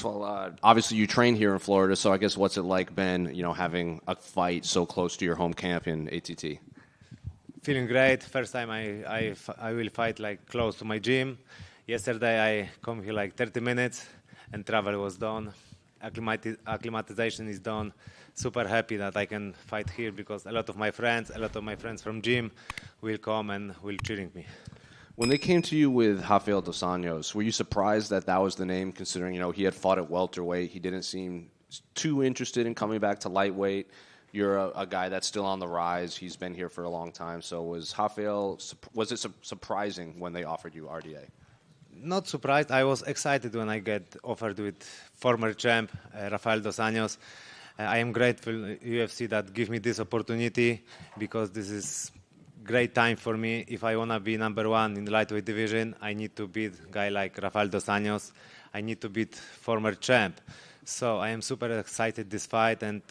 first of all, obviously you train here in Florida, so I guess what's it like, Ben, having a fight so close to your home camp in ATT? Feeling great. First time I will fight like close to my gym. Yesterday I come here like 30 minutes and travel was done. Acclimatization is done. Super happy that I can fight here because a lot of my friends from gym will come and will cheering me. When they came to you with Rafael Dos Anjos, were you surprised that that was the name, considering he had fought at welterweight? He didn't seem too interested in coming back to lightweight. You're a guy that's still on the rise. He's been here for a long time. So was it surprising when they offered you RDA? Not surprised. I was excited when I get offered with former champ Rafael Dos Anjos. I am grateful UFC that give me this opportunity because this is great time for me. If I want to be number one in the lightweight division, I need to beat a guy like Rafael Dos Anjos. I need to beat former champ. So I am super excited this fight, and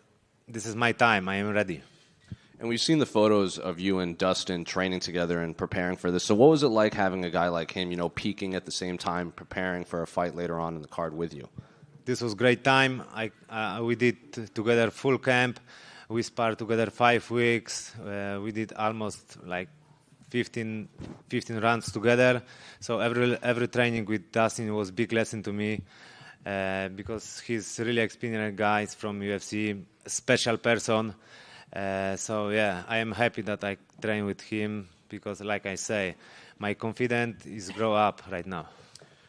this is my time. I am ready. And we've seen the photos of you and Dustin training together and preparing for this. So what was it like having a guy like him, peaking at the same time, preparing for a fight later on in the card with you? This was great time. We did together full camp. We sparred together 5 weeks. We did almost like 15 rounds together. So every training with Dustin was a big lesson to me because he's really experienced guy from UFC, a special person. So yeah, I am happy that I train with him because, like I say, my confidence is grow up right now.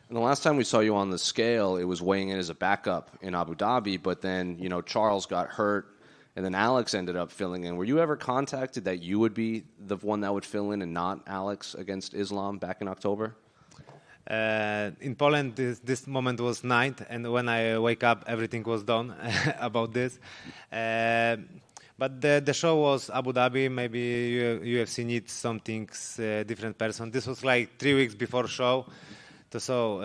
And the last time we saw you on the scale, it was weighing in as a backup in Abu Dhabi, but then, Charles got hurt, and then Alex ended up filling in. Were you ever contacted that you would be the one that would fill in and not Alex against Islam back in October? In Poland, this moment was night, and when I wake up, everything was done about this. But the show was Abu Dhabi. Maybe UFC needs something different person. This was like 3 weeks before show. So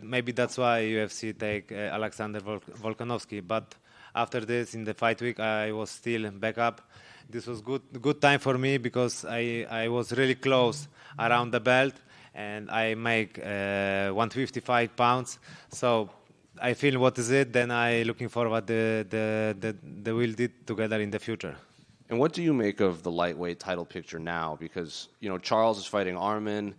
maybe that's why UFC take Alexander Volkanovski. But after this, in the fight week, I was still back up. This was good time for me because I was really close around the belt, and I make 155 pounds. So I feel what is it. Then I looking forward the we'll do together in the future. And what do you make of the lightweight title picture now? Because Charles is fighting Arman.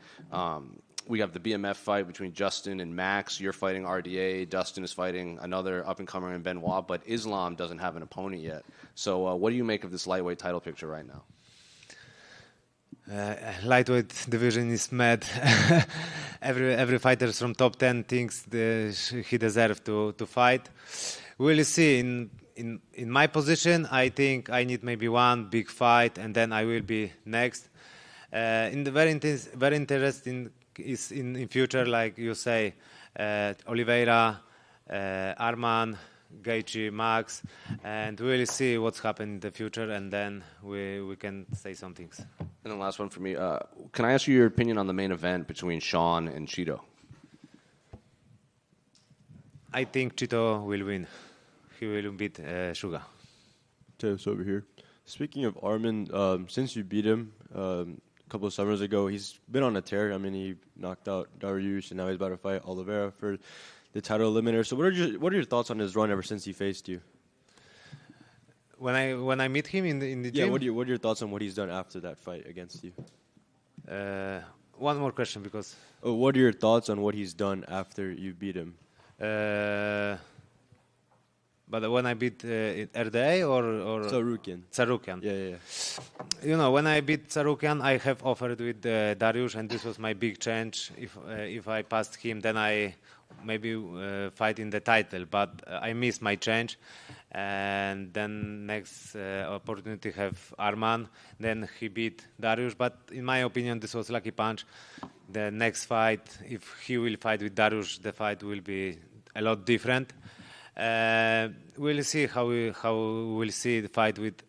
We have the BMF fight between Justin and Max. You're fighting RDA. Dustin is fighting another up-and-comer in Benoit. But Islam doesn't have an opponent yet. So what do you make of this lightweight title picture right now? Lightweight division is mad. Every fighter from top 10 thinks he deserves to fight. We'll see. In my position, I think I need maybe one big fight, and then I will be next. In the very interesting is in future, like you say, Oliveira, Arman, Gaethje, Max, and we'll see what's happened in the future, and then we can say some things. And the last one for me, can I ask you your opinion on the main event between Sean and Chito? I think Chito will win. He will beat Suga. Mateusz over here. Speaking of Arman, since you beat him a couple of summers ago, he's been on a tear. I mean, he knocked out Dariush, and now he's about to fight Oliveira for the title eliminator. So what are your thoughts on his run ever since he faced you? When I meet him in the gym? Yeah, what are your thoughts on what he's done after that fight against you? One more question, because... what are your thoughts on what he's done after you beat him? But when I beat RDA or Tsarukyan. Yeah. When I beat Tsarukyan, I have offered with Dariush, and this was my big change. If I passed him, then I maybe fight in the title. But I missed my change, and then next opportunity have Arman. Then he beat Dariush. But in my opinion, this was lucky punch. The next fight, if he will fight with Dariush, the fight will be a lot different. We'll see how we'll see the fight with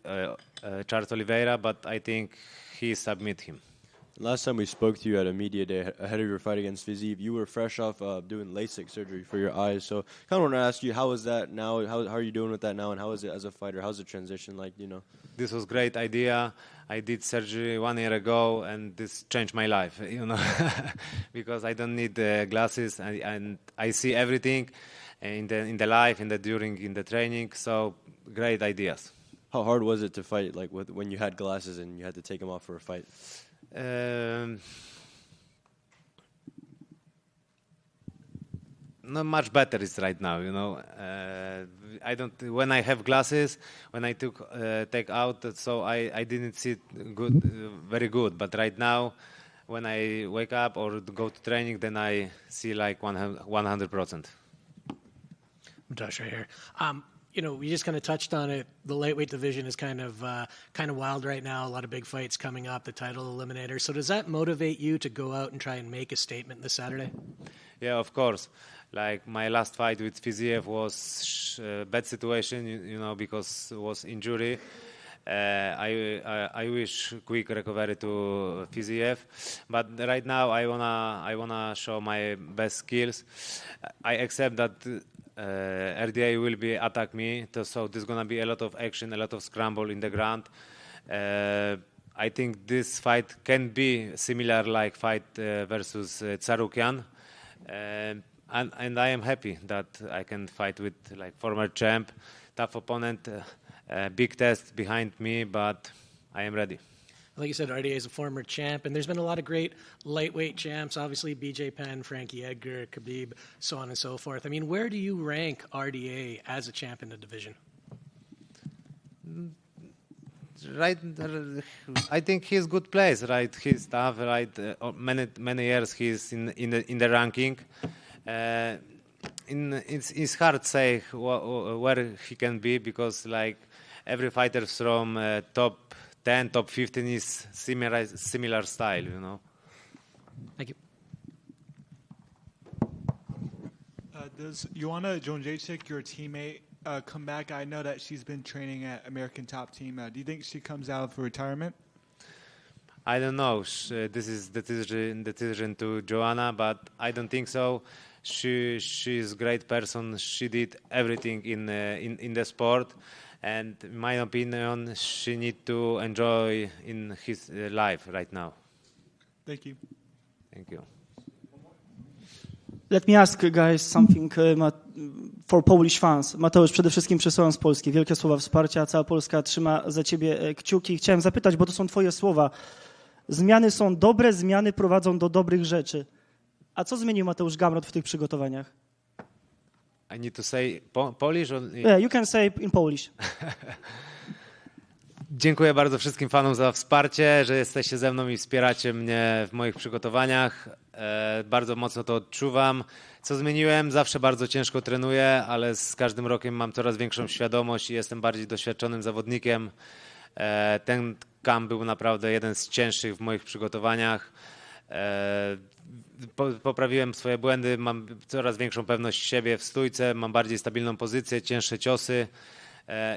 Charles Oliveira, but I think he submit him. Last time we spoke to you at a media day ahead of your fight against Fiziev, you were fresh off doing LASIK surgery for your eyes. So kind of want to ask you, how is that now? How are you doing with that now, and how is it as a fighter? How's the transition like, This was great idea. I did surgery 1 year ago, and this changed my life, because I don't need glasses, and I see everything. in the life, during the training. So great ideas. How hard was it to fight, like when you had glasses and you had to take them off for a fight? Not much better is right now, you know. I don't. When I have glasses, when I take out, so I didn't see it good, very good. But right now, when I wake up or go to training, then I see like 100%. Mateusz right here. You know, we just kind of touched on it. The lightweight division is kind of wild right now. A lot of big fights coming up. The title eliminator. So does that motivate you to go out and try and make a statement this Saturday? Yeah, of course. Like my last fight with Fiziev was a bad situation, you know, because it was injury. I wish quick recovery to Fiziev, but right now I wanna show my best skills. I accept that RDA will be attack me, so there's gonna be a lot of action, a lot of scramble in the ground. I think this fight can be similar like fight versus Tsarukian. And I am happy that I can fight with like former champ, tough opponent, big test behind me, but I am ready. Like you said, RDA is a former champ, and there's been a lot of great lightweight champs, obviously BJ Penn, Frankie Edgar, Khabib, so on and so forth. I mean, where do you rank RDA as a champ in the division? Right, I think he's good place. Right, he's tough. Right, many years he's in the ranking. It's hard to say where he can be because like every fighter from top 10, top 15 is similar style, you know. Thank you. Does Joanna Jędrzejczyk, your teammate, come back? I know that she's been training at American Top Team. Do you think she comes out for retirement? I don't know. This is decision to Joanna, but I don't think so. She's a great person. She did everything in the sport, and in my opinion, she need to enjoy in his life right now. Thank you. Thank you. Let me ask guys something for Polish fans. Mateusz, przede wszystkim przesyłam z Polski. Wielkie słowa wsparcia, cała Polska trzyma za ciebie kciuki. Chciałem zapytać, bo to są twoje słowa. Zmiany są dobre, zmiany prowadzą do dobrych rzeczy. A co zmienił Mateusz Gamrot w tych przygotowaniach? I need to say Polish? Or... Yeah, you can say in Polish. Dziękuję bardzo wszystkim fanom za wsparcie, że jesteście ze mną i wspieracie mnie w moich przygotowaniach. Bardzo mocno to odczuwam. Co zmieniłem? Zawsze bardzo ciężko trenuję, ale z każdym rokiem mam coraz większą świadomość i jestem bardziej doświadczonym zawodnikiem. Ten camp był naprawdę jeden z cięższych w moich przygotowaniach. Poprawiłem swoje błędy, mam coraz większą pewność siebie w stójce, mam bardziej stabilną pozycję, cięższe ciosy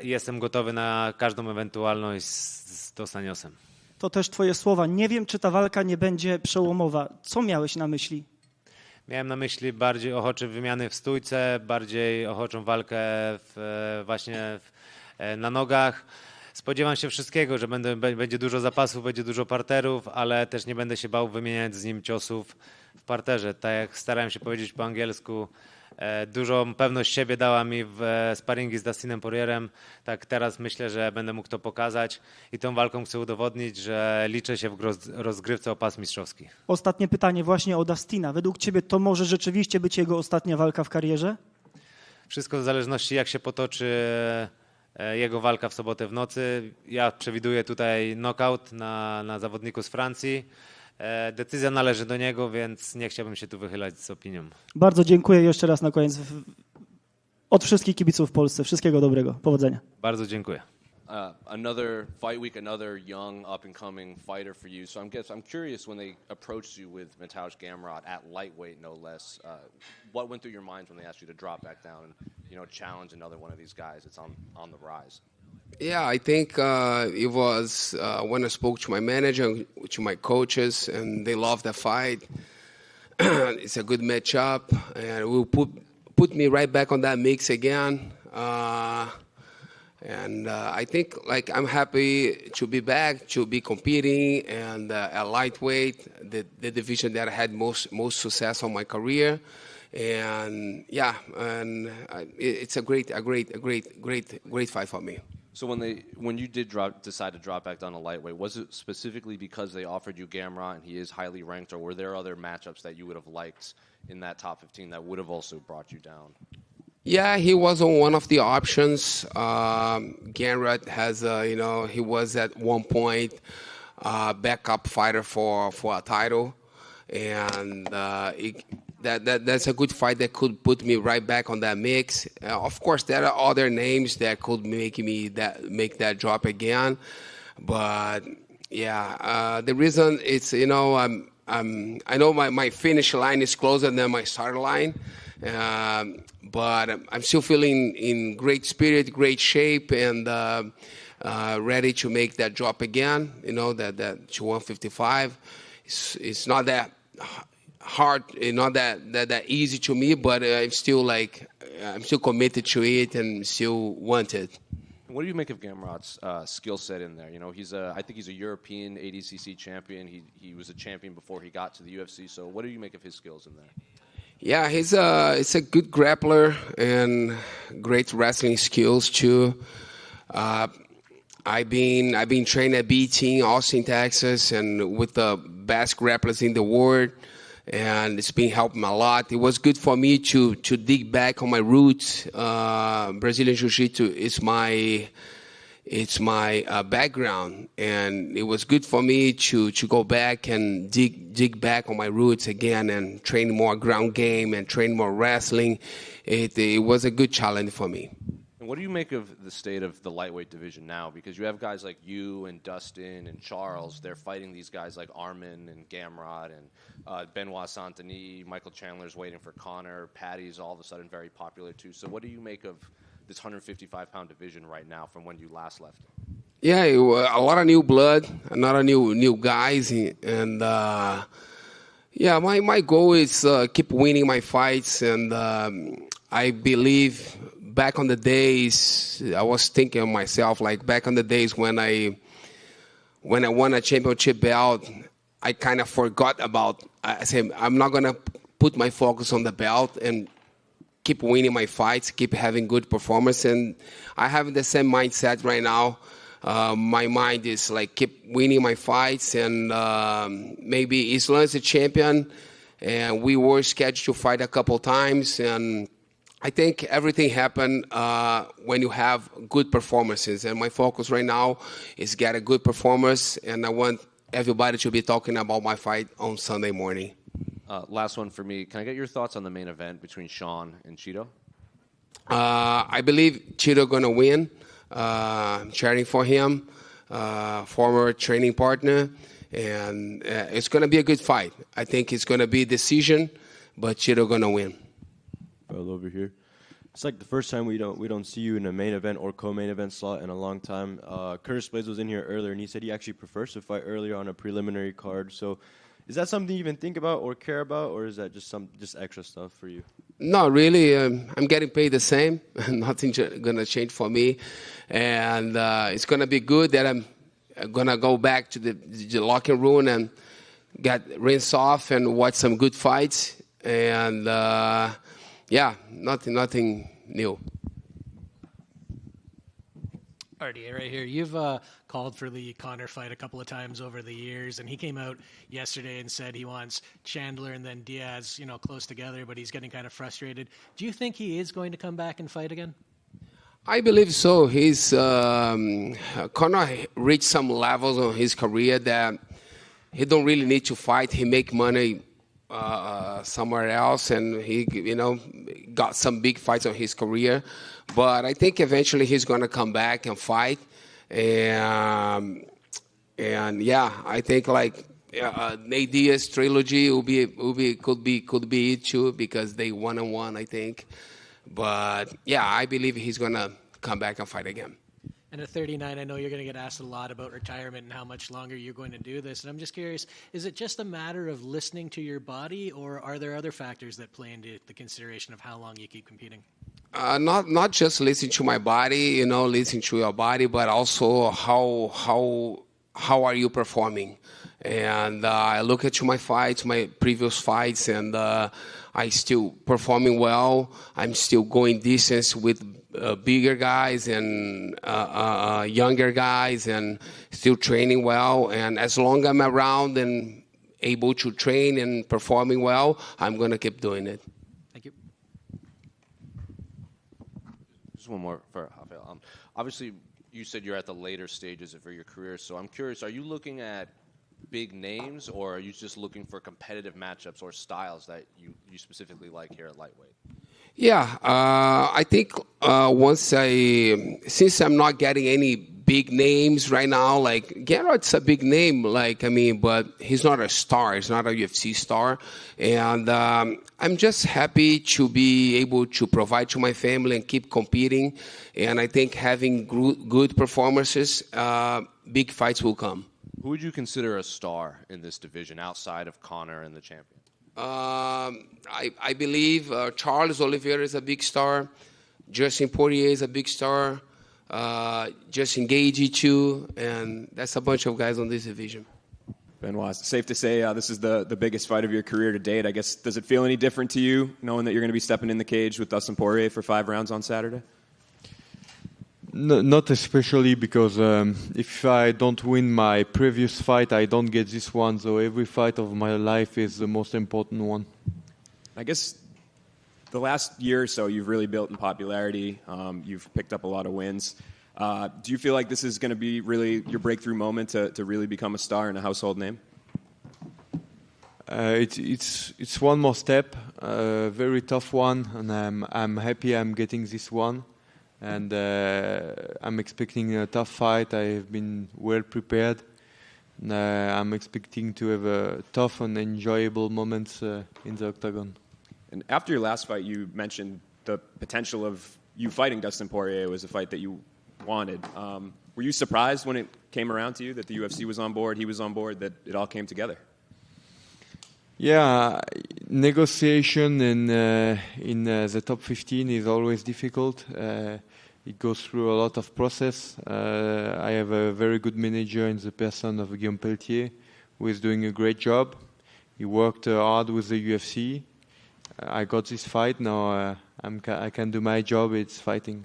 i jestem gotowy na każdą ewentualność z Dos Anjosem. To też twoje słowa. Nie wiem, czy ta walka nie będzie przełomowa. Co miałeś na myśli? Miałem na myśli bardziej ochocze wymiany w stójce, bardziej ochoczą walkę na nogach. Spodziewam się wszystkiego, że będzie dużo zapasów, będzie dużo parterów, ale też nie będę się bał wymieniać z nim ciosów w parterze. Tak jak starałem się powiedzieć po angielsku, dużą pewność siebie dała mi w sparingi z Dustinem Poirierem. Tak teraz myślę, że będę mógł to pokazać i tą walką chcę udowodnić, że liczę się w rozgrywce o pas mistrzowski. Ostatnie pytanie właśnie o Dustina. Według ciebie to może rzeczywiście być jego ostatnia walka w karierze? Wszystko w zależności jak się potoczy jego walka w sobotę w nocy. Ja przewiduję tutaj knockout na zawodniku z Francji. Decyzja należy do niego, więc nie chciałbym się tu wychylać z opinią. Bardzo dziękuję jeszcze raz na koniec. Od wszystkich kibiców w Polsce. Wszystkiego dobrego. Powodzenia. Bardzo dziękuję. Another fight week, another young up-and-coming fighter for you. So I'm curious, when they approached you with Mateusz Gamrot at lightweight, no less, what went through your minds when they asked you to drop back down and challenge another one of these guys that's on the rise? Yeah, I think it was when I spoke to my manager, to my coaches, and they loved the fight. It's a good matchup, and it will put me right back on that mix again. And I think I'm happy to be back, to be competing, and at lightweight, the division that I had most success on my career. And yeah, and it's a great fight for me. So when you did decide to drop back down to lightweight, was it specifically because they offered you Gamrot and he is highly ranked, or were there other matchups that you would have liked in that top 15 that would have also brought you down? Yeah, he was on one of the options. Gamrot has, he was at one point backup fighter for a title, and that's a good fight that could put me right back on that mix. Of course, there are other names that could make that drop again, but yeah, the reason it's I know my finish line is closer than my start line. But I'm still feeling in great spirit, great shape, and ready to make that drop again. That to 155. It's not that hard, not that easy to me, but I'm still committed to it and still want it. What do you make of Gamrot's skill set in there? I think he's a European ADCC champion. He was a champion before he got to the UFC. So what do you make of his skills in there? Yeah, he's a good grappler and great wrestling skills too. I've been trained at B Team, Austin, Texas, and with the best grapplers in the world, and it's been helping a lot. It was good for me to dig back on my roots. Brazilian Jiu-Jitsu is it's my background, and it was good for me to go back and dig back on my roots again and train more ground game and train more wrestling. It was a good challenge for me. And what do you make of the state of the lightweight division now? Because you have guys like you and Dustin and Charles. They're fighting these guys like Armin and Gamrot and Benoit Saint-Denis. Michael Chandler's waiting for Connor. Patty's all of a sudden very popular too. So what do you make of this 155-pound division right now from when you last left? Yeah, a lot of new blood, a lot of new guys, and my goal is keep winning my fights, and I believe back on the days, I was thinking of myself, like back on the days when I won a championship belt, I kind of forgot about, I said, I'm not going to put my focus on the belt and keep winning my fights, keep having good performance. And I have the same mindset right now. My mind is like keep winning my fights, and maybe Islam's a champion, and we were scheduled to fight a couple times, and I think everything happened when you have good performances. And my focus right now is get a good performance, and I want everybody to be talking about my fight on Sunday morning. Last one for me. Can I get your thoughts on the main event between Sean and Chito? I believe Chito going to win. I'm cheering for him, former training partner, and it's going to be a good fight. I think it's going to be a decision, but Chito going to win. Well, over here. It's like the first time we don't see you in a main event or co-main event slot in a long time. Curtis Blades was in here earlier, and he said he actually prefers to fight earlier on a preliminary card. So is that something you even think about or care about, or is that just extra stuff for you? No, really. I'm getting paid the same. Nothing's going to change for me. And it's going to be good that I'm going to go back to the locker room and get rinse off and watch some good fights. And, nothing new. RDA right here. You've called for the Connor fight a couple of times over the years, and he came out yesterday and said he wants Chandler and then Diaz, close together, but he's getting kind of frustrated. Do you think he is going to come back and fight again? I believe so. Connor reached some levels on his career that he don't really need to fight. He make money somewhere else, and he got some big fights on his career. But I think eventually he's going to come back and fight. And I think Nate Diaz trilogy could be it too, because they 1-on-1, I think. But yeah, I believe he's going to come back and fight again. And at 39, I know you're going to get asked a lot about retirement and how much longer you're going to do this. And I'm just curious, is it just a matter of listening to your body, or are there other factors that play into the consideration of how long you keep competing? Not just listening to my body, listening to your body, but also how are you performing? And I look at my fights, my previous fights, and I still performing well. I'm still going distance with bigger guys and younger guys, and still training well. And as long as I'm around and able to train and performing well, I'm going to keep doing it. Thank you. Just one more for Rafael. Obviously, you said you're at the later stages of your career, so I'm curious, are you looking at big names, or are you just looking for competitive matchups or styles that you specifically like here at lightweight? Yeah, I think since I'm not getting any big names right now, like Gamrot's a big name, but he's not a star. He's not a UFC star. And I'm just happy to be able to provide to my family and keep competing. And I think having good performances, big fights will come. Who would you consider a star in this division outside of Conor and the champion? I believe Charles Oliveira is a big star. Dustin Poirier is a big star. Justin Gaethje too, and that's a bunch of guys on this division. Benoit, safe to say this is the biggest fight of your career to date. I guess, does it feel any different to you knowing that you're going to be stepping in the cage with Dustin Poirier for 5 rounds on Saturday? No, not especially, because if I don't win my previous fight, I don't get this one. So every fight of my life is the most important one. I guess the last year or so, you've really built in popularity. You've picked up a lot of wins. Do you feel like this is going to be really your breakthrough moment to really become a star and a household name? It's one more step, a very tough one, and I'm happy I'm getting this one. And I'm expecting a tough fight. I have been well prepared. I'm expecting to have a tough and enjoyable moments in the octagon. And after your last fight, you mentioned the potential of you fighting Dustin Poirier was a fight that you wanted. Were you surprised when it came around to you that the UFC was on board, he was on board, that it all came together? Yeah, negotiation in the top 15 is always difficult. It goes through a lot of process. I have a very good manager in the person of Guillaume Pelletier, who is doing a great job. He worked hard with the UFC. I got this fight. Now I can do my job. It's fighting.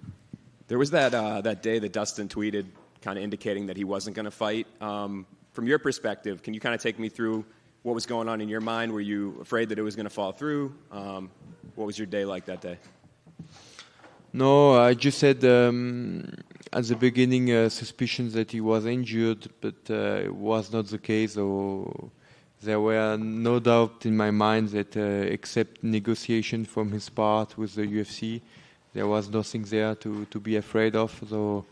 There was that day that Dustin tweeted kind of indicating that he wasn't going to fight. From your perspective, can you kind of take me through what was going on in your mind? Were you afraid that it was going to fall through? What was your day like that day? No, I just had at the beginning suspicions that he was injured, but it was not the case. So there were no doubt in my mind that except negotiation from his part with the UFC, there was nothing there to be afraid of. So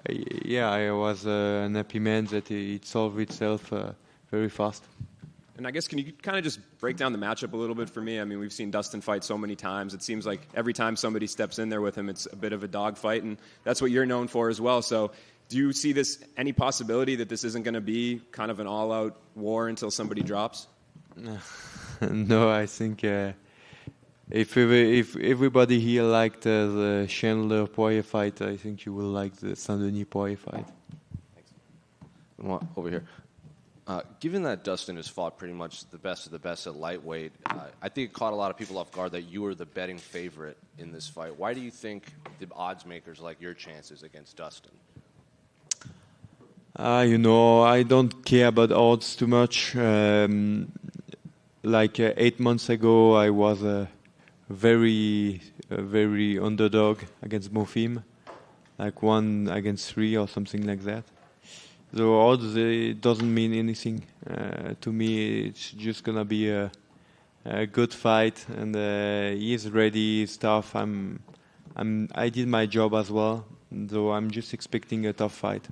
I was an happy man that it solved itself very fast. And I guess, can you kind of just break down the matchup a little bit for me? I mean, we've seen Dustin fight so many times. It seems like every time somebody steps in there with him, it's a bit of a dogfight, and that's what you're known for as well. So do you see any possibility that this isn't going to be kind of an all-out war until somebody drops? No, I think if everybody here liked the Chandler-Poirier fight, I think you will like the Saint-Denis-Poirier fight. Thanks. Over here. Given that Dustin has fought pretty much the best of the best at lightweight, I think it caught a lot of people off guard that you were the betting favorite in this fight. Why do you think the odds makers like your chances against Dustin? I don't care about odds too much. 8 months ago, I was a very underdog against Mofim, like 1 against 3 or something like that. The odds, it doesn't mean anything. To me, it's just going to be a good fight, and he's ready, he's tough. I did my job as well, so I'm just expecting a tough fight.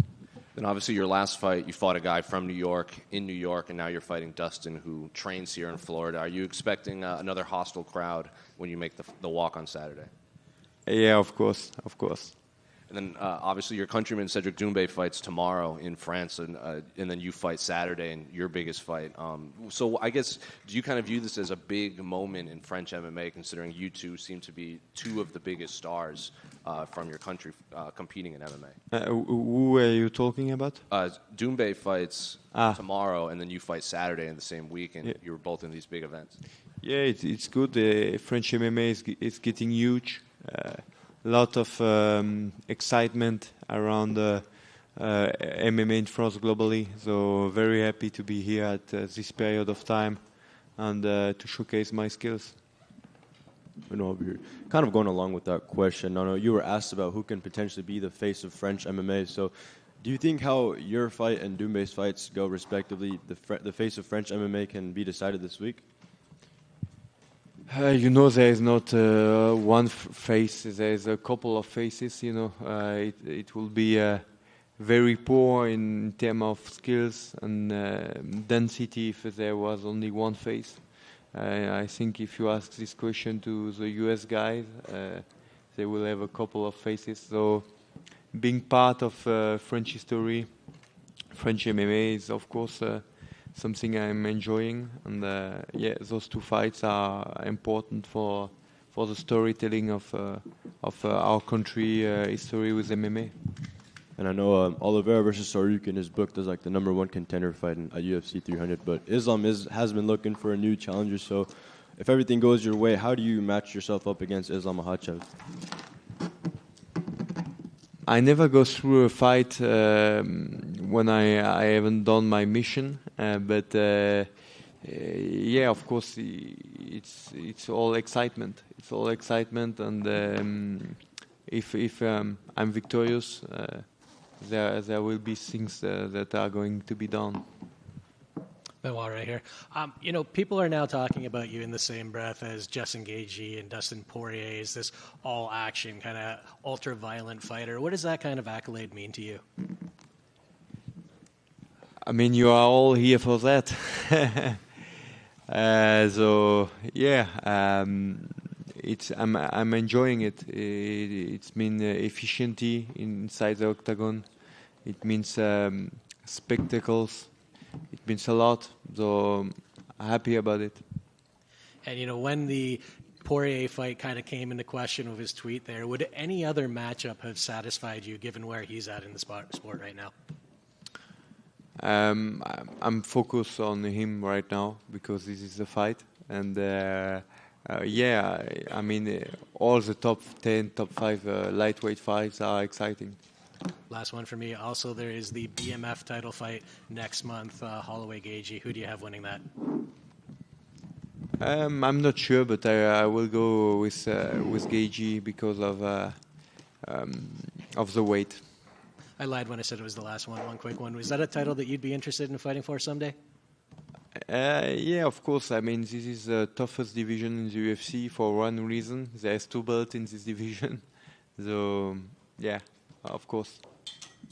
Then obviously your last fight, you fought a guy from New York, in New York, and now you're fighting Dustin, who trains here in Florida. Are you expecting another hostile crowd when you make the walk on Saturday? Yeah, of course. And then obviously your countryman Cedric Doumbé fights tomorrow in France, and then you fight Saturday in your biggest fight. So I guess, do you kind of view this as a big moment in French MMA, considering you two seem to be 2 of the biggest stars from your country competing in MMA? Who are you talking about? Doumbé fights tomorrow, and then you fight Saturday in the same week, and you were both in these big events. Yeah, it's good. French MMA is getting huge. A lot of excitement around MMA in France globally. So very happy to be here at this period of time and to showcase my skills. Over here. Kind of going along with that question, I know you were asked about who can potentially be the face of French MMA. So do you think how your fight and Doumbe's fights go respectively, the face of French MMA can be decided this week? There is not one face. There is a couple of faces. It will be very poor in terms of skills and density if there was only one face. I think if you ask this question to the US guys, they will have a couple of faces. So being part of French history, French MMA is of course something I'm enjoying, and those two fights are important for the storytelling of our country history with MMA. And I know Oliveira versus Saryukin is booked as like the #1 contender fight at UFC 300, but Islam has been looking for a new challenger. So if everything goes your way, how do you match yourself up against Islam Makhachev? I never go through a fight when I haven't done my mission, but of course it's all excitement. It's all excitement, and if I'm victorious, there will be things that are going to be done. Benoit right here. People are now talking about you in the same breath as Justin Gaethje and Dustin Poirier as this all-action kind of ultra-violent fighter. What does that kind of accolade mean to you? I mean, you are all here for that. I'm enjoying it. It's mean efficiency inside the octagon. It means spectacles. It means a lot. So I'm happy about it. And when the Poirier fight kind of came into question with his tweet there, would any other matchup have satisfied you given where he's at in the sport right now? I'm focused on him right now because this is a fight, and all the top 10, top 5 lightweight fights are exciting. Last one for me. Also, there is the BMF title fight next month, Holloway Gaethje. Who do you have winning that? I'm not sure, but I will go with Gaethje because of the weight. I lied when I said it was the last one. One quick one. Was that a title that you'd be interested in fighting for someday? Of course. I mean, this is the toughest division in the UFC for one reason. There's 2 belts in this division. So, of course.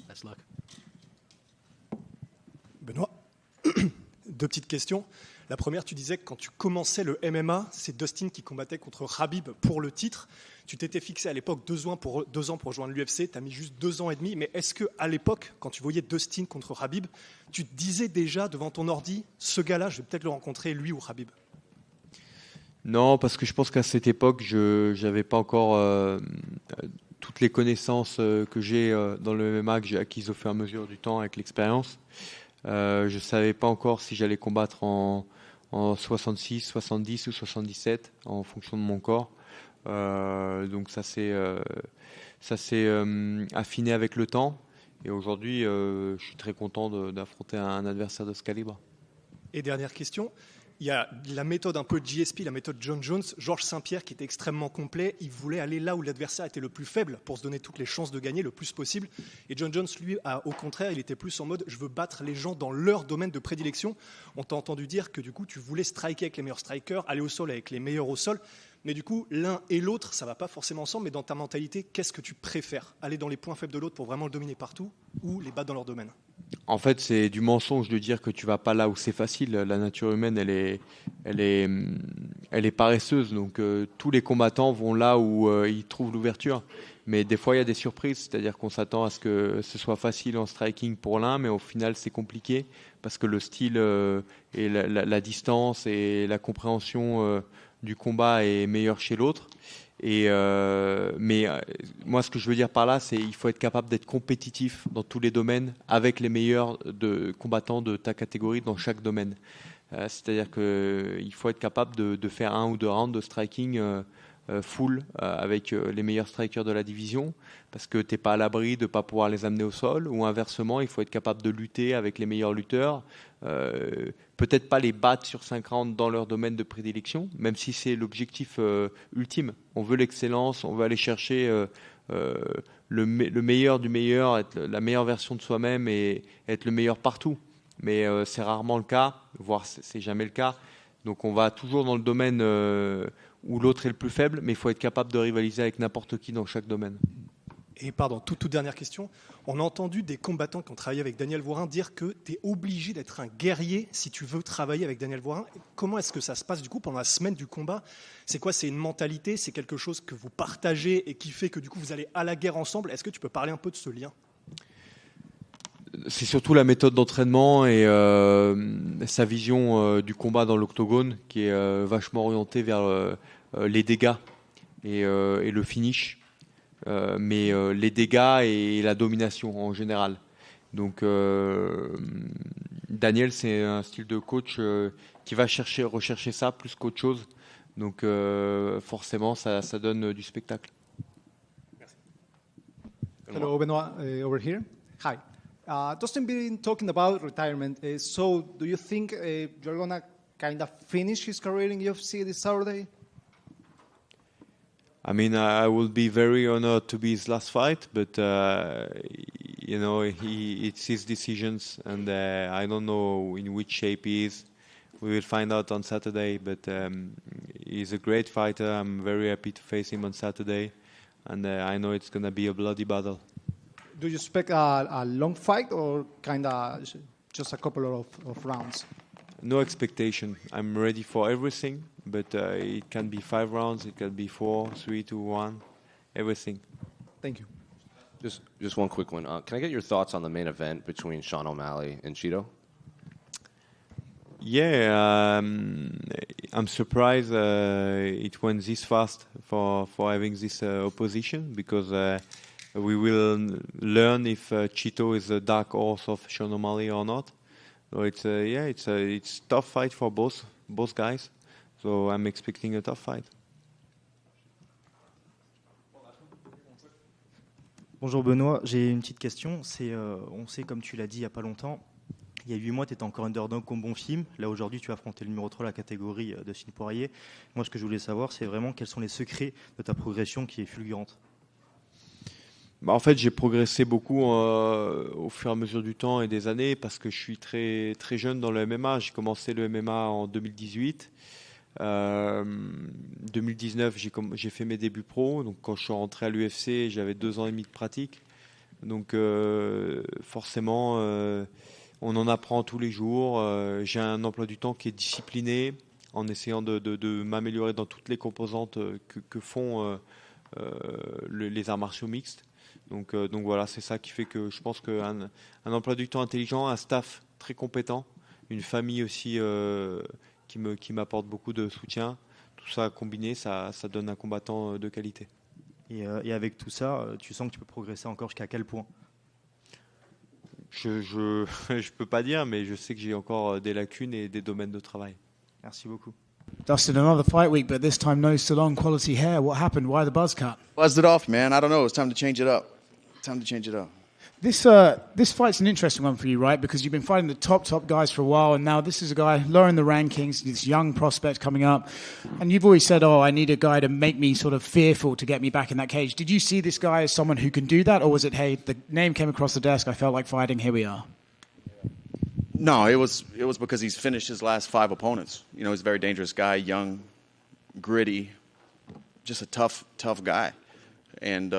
Best luck. Benoît, 2 petites questions. La première, tu disais que quand tu commençais le MMA, c'est Dustin qui combattait contre Khabib pour le titre. Tu t'étais fixé à l'époque 2 ans pour rejoindre l'UFC. Tu as mis juste 2 ans et demi. Mais est-ce qu'à l'époque, quand tu voyais Dustin contre Khabib, tu te disais déjà devant ton ordi, ce gars-là, je vais peut-être le rencontrer, lui ou Khabib? Non, parce que je pense qu'à cette époque, je n'avais pas encore toutes les connaissances que j'ai dans le MMA, que j'ai acquises au fur et à mesure du temps avec l'expérience. Je ne savais pas encore si j'allais combattre en 66, 70 ou 77 en fonction de mon corps. Donc ça s'est affiné avec le temps. Et aujourd'hui, je suis très content d'affronter un adversaire de ce calibre. Et dernière question, il y a la méthode un peu GSP, la méthode John Jones, Georges Saint-Pierre qui était extrêmement complet. Il voulait aller là où l'adversaire était le plus faible pour se donner toutes les chances de gagner le plus possible. Et John Jones, lui, au contraire, il était plus en mode je veux battre les gens dans leur domaine de prédilection. On t'a entendu dire que du coup, tu voulais striker avec les meilleurs strikers, aller au sol avec les meilleurs au sol. Mais du coup, l'un et l'autre, ça ne va pas forcément ensemble. Mais dans ta mentalité, qu'est-ce que tu préfères? Aller dans les points faibles de l'autre pour vraiment le dominer partout ou les battre dans leur domaine? En fait, c'est du mensonge de dire que tu vas pas là où c'est facile. La nature humaine, elle est paresseuse. Donc, tous les combattants vont là où ils trouvent l'ouverture. Mais des fois, il y a des surprises. C'est-à-dire qu'on s'attend à ce que ce soit facile en striking pour l'un, mais au final, c'est compliqué parce que le style et la distance et la compréhension du combat est meilleure chez l'autre. Mais moi, ce que je veux dire par là, c'est qu'il faut être capable d'être compétitif dans tous les domaines avec les meilleurs combattants de ta catégorie dans chaque domaine. C'est-à-dire qu'il faut être capable de faire 1 ou 2 rounds de striking full avec les meilleurs strikers de la division, parce que tu n'es pas à l'abri de ne pas pouvoir les amener au sol, ou inversement, il faut être capable de lutter avec les meilleurs lutteurs, peut-être pas les battre sur 5 rounds dans leur domaine de prédilection, même si c'est l'objectif ultime. On veut l'excellence, on veut aller chercher le meilleur du meilleur, être la meilleure version de soi-même et être le meilleur partout. Mais c'est rarement le cas, voire c'est jamais le cas. Donc on va toujours dans le domaine où l'autre est le plus faible, mais il faut être capable de rivaliser avec n'importe qui dans chaque domaine. Et pardon, toute dernière question. On a entendu des combattants qui ont travaillé avec Daniel Voirin dire que tu es obligé d'être un guerrier si tu veux travailler avec Daniel Voirin. Comment est-ce que ça se passe du coup pendant la semaine du combat? C'est quoi? C'est une mentalité? C'est quelque chose que vous partagez et qui fait que du coup vous allez à la guerre ensemble? Est-ce que tu peux parler un peu de ce lien? C'est surtout la méthode d'entraînement et sa vision du combat dans l'octogone qui est vachement orientée vers les dégâts et le finish. Mais les dégâts et la domination en général. Donc Daniel, c'est un style de coach qui va rechercher ça plus qu'autre chose. Donc forcément, ça donne du spectacle. Merci. Hello, Benoit, over here. Hi. Dustin been talking about retirement. So do you think you're going to kind of finish his career in UFC this Saturday? I mean, I will be very honored to be his last fight, but you know, it's his decisions, and I don't know in which shape he is. We will find out on Saturday, but he's a great fighter. I'm very happy to face him on Saturday, and I know it's going to be a bloody battle. Do you expect a long fight or kind of just a couple of rounds? No expectation. I'm ready for everything, but it can be 5 rounds, it can be 4, 3, 2, 1, everything. Thank you. Just one quick one. Can I get your thoughts on the main event between Sean O'Malley and Cheeto? Yeah, I'm surprised it went this fast for having this opposition, because we will learn if Cheeto is a dark horse of Sean O'Malley or not. So it's a tough fight for both guys. So I'm expecting a tough fight. Bonjour Benoît, j'ai une petite question. On sait, comme tu l'as dit il n'y a pas longtemps, il y a 8 mois, tu étais encore underdog comme bon film. Là, aujourd'hui, tu as affronté le numéro 3 de la catégorie de Dustin Poirier. Moi, ce que je voulais savoir, c'est vraiment quels sont les secrets de ta progression qui est fulgurante. En fait, j'ai progressé beaucoup au fur et à mesure du temps et des années, parce que je suis très, très jeune dans le MMA. J'ai commencé le MMA en 2018. 2019, j'ai fait mes débuts pro. Donc, quand je suis rentré à l'UFC, j'avais 2 ans et demi de pratique. Donc, forcément, on en apprend tous les jours. J'ai un emploi du temps qui est discipliné, en essayant de m'améliorer dans toutes les composantes que font les arts martiaux mixtes. Donc voilà, c'est ça qui fait que je pense qu'un emploi du temps intelligent, un staff très compétent, une famille aussi qui m'apporte beaucoup de soutien, tout ça combiné, ça donne un combattant de qualité. Et avec tout ça, tu sens que tu peux progresser encore jusqu'à quel point? Je peux pas dire, mais je sais que j'ai encore des lacunes et des domaines de travail. Merci beaucoup. Dustin, another fight week, but this time no salon quality hair. What happened? Why the buzz cut? Buzzed it off, man. I don't know. It's time to change it up. This fight's an interesting one for you, right? Because you've been fighting the top guys for a while, and now this is a guy lower in the rankings, this young prospect coming up. And you've always said, I need a guy to make me sort of fearful to get me back in that cage. Did you see this guy as someone who can do that, or was it, hey, the name came across the desk, I felt like fighting, here we are? No, it was because he's finished his last 5 opponents. You know, he's a very dangerous guy, young, gritty, just a tough guy. And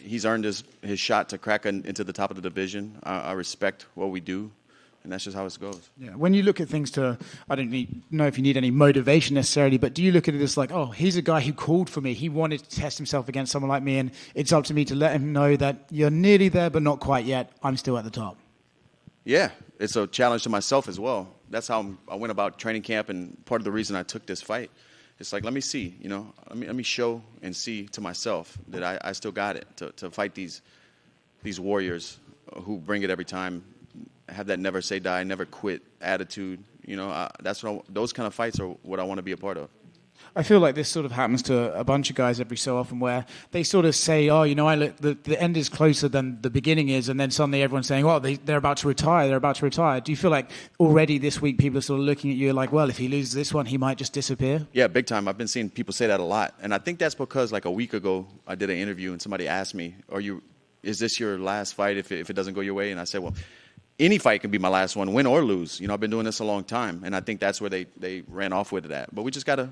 he's earned his shot to crack into the top of the division. I respect what we do, and that's just how it goes. Yeah. When you look at things I don't know if you need any motivation necessarily, but do you look at it as like, he's a guy who called for me. He wanted to test himself against someone like me, and it's up to me to let him know that you're nearly there, but not quite yet. I'm still at the top. Yeah, it's a challenge to myself as well. That's how I went about training camp, and part of the reason I took this fight. It's like, let me see, let me show and see to myself that I still got it to fight these warriors who bring it every time, have that never say die, never quit attitude. That's those kind of fights are what I want to be a part of. I feel like this sort of happens to a bunch of guys every so often where they sort of say, oh, the end is closer than the beginning is, and then suddenly everyone's saying, well, they're about to retire, Do you feel like already this week people are sort of looking at you like, well, if he loses this one, he might just disappear? Yeah, big time. I've been seeing people say that a lot. And I think that's because like a week ago I did an interview and somebody asked me, is this your last fight if it doesn't go your way? And I said, well, any fight can be my last one, win or lose. I've been doing this a long time, and I think that's where they ran off with it at. But we just got to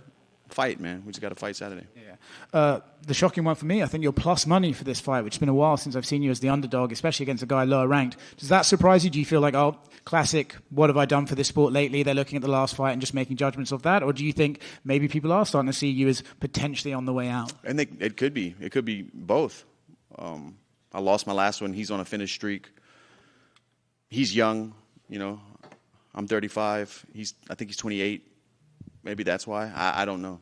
fight, man. We just got to fight Saturday. Yeah. The shocking one for me, I think you're plus money for this fight, which has been a while since I've seen you as the underdog, especially against a guy lower ranked. Does that surprise you? Do you feel like, oh, classic, what have I done for this sport lately? They're looking at the last fight and just making judgments of that? Or do you think maybe people are starting to see you as potentially on the way out? And it could be. It could be both. I lost my last one. He's on a finished streak. He's young, I'm 35. I think he's 28. Maybe that's why. I don't know.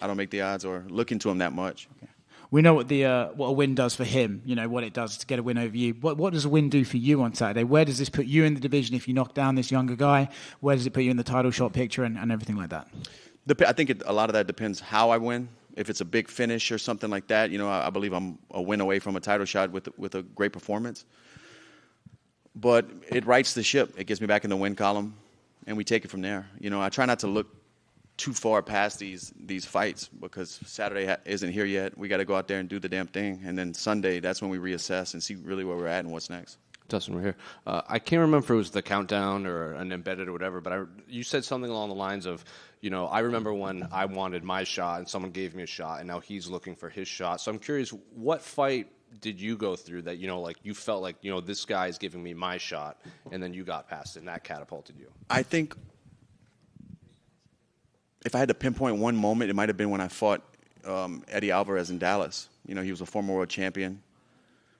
I don't make the odds or look into him that much. Okay. We know what a win does for him. What it does to get a win over you. What does a win do for you on Saturday? Where does this put you in the division if you knock down this younger guy? Where does it put you in the title shot picture and everything like that? I think a lot of that depends how I win. If it's a big finish or something like that, I believe I'm a win away from a title shot with a great performance. But it rights the ship. It gets me back in the win column, and we take it from there. I try not to look too far past these fights because Saturday isn't here yet. We got to go out there and do the damn thing. And then Sunday, that's when we reassess and see really where we're at and what's next. Dustin, we're here. I can't remember if it was the countdown or an embedded or whatever, but you said something along the lines of, I remember when I wanted my shot and someone gave me a shot, and now he's looking for his shot. So I'm curious, what fight did you go through that, you felt like, this guy is giving me my shot, and then you got past it, and that catapulted you? I think if I had to pinpoint one moment, it might have been when I fought Eddie Alvarez in Dallas. He was a former world champion.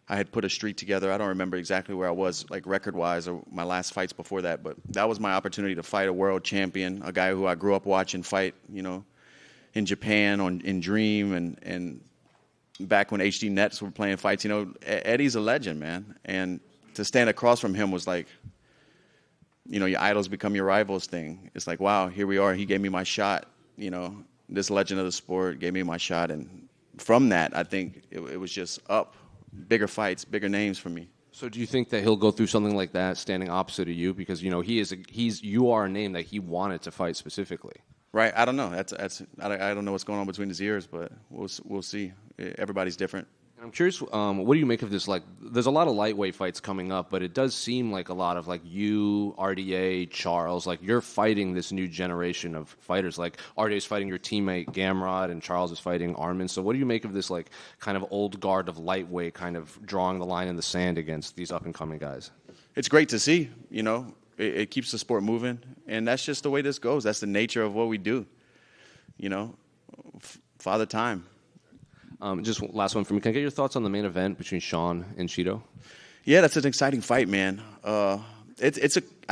I had put a streak together. I don't remember exactly where I was, like record-wise, or my last fights before that, but that was my opportunity to fight a world champion, a guy who I grew up watching fight, in Japan, in Dream, and back when HD Nets were playing fights. Eddie's a legend, man. And to stand across from him was like, your idols become your rivals thing. It's like, wow, here we are. He gave me my shot. This legend of the sport gave me my shot. And from that, I think it was just up. Bigger fights, bigger names for me. So do you think that he'll go through something like that standing opposite of you? Because, you are a name that he wanted to fight specifically. Right. I don't know. I don't know what's going on between his ears, but we'll see. Everybody's different. I'm curious, what do you make of this? Like, there's a lot of lightweight fights coming up, but it does seem like a lot of like you, RDA, Charles, like you're fighting this new generation of fighters. Like RDA's fighting your teammate Gamrot, and Charles is fighting Armin. So what do you make of this like kind of old guard of lightweight, kind of drawing the line in the sand against these up and coming guys? It's great to see. It keeps the sport moving, and that's just the way this goes. That's the nature of what we do. Father Time. Just last one for me. Can I get your thoughts on the main event between Sean and Cheeto? Yeah, that's an exciting fight, man. I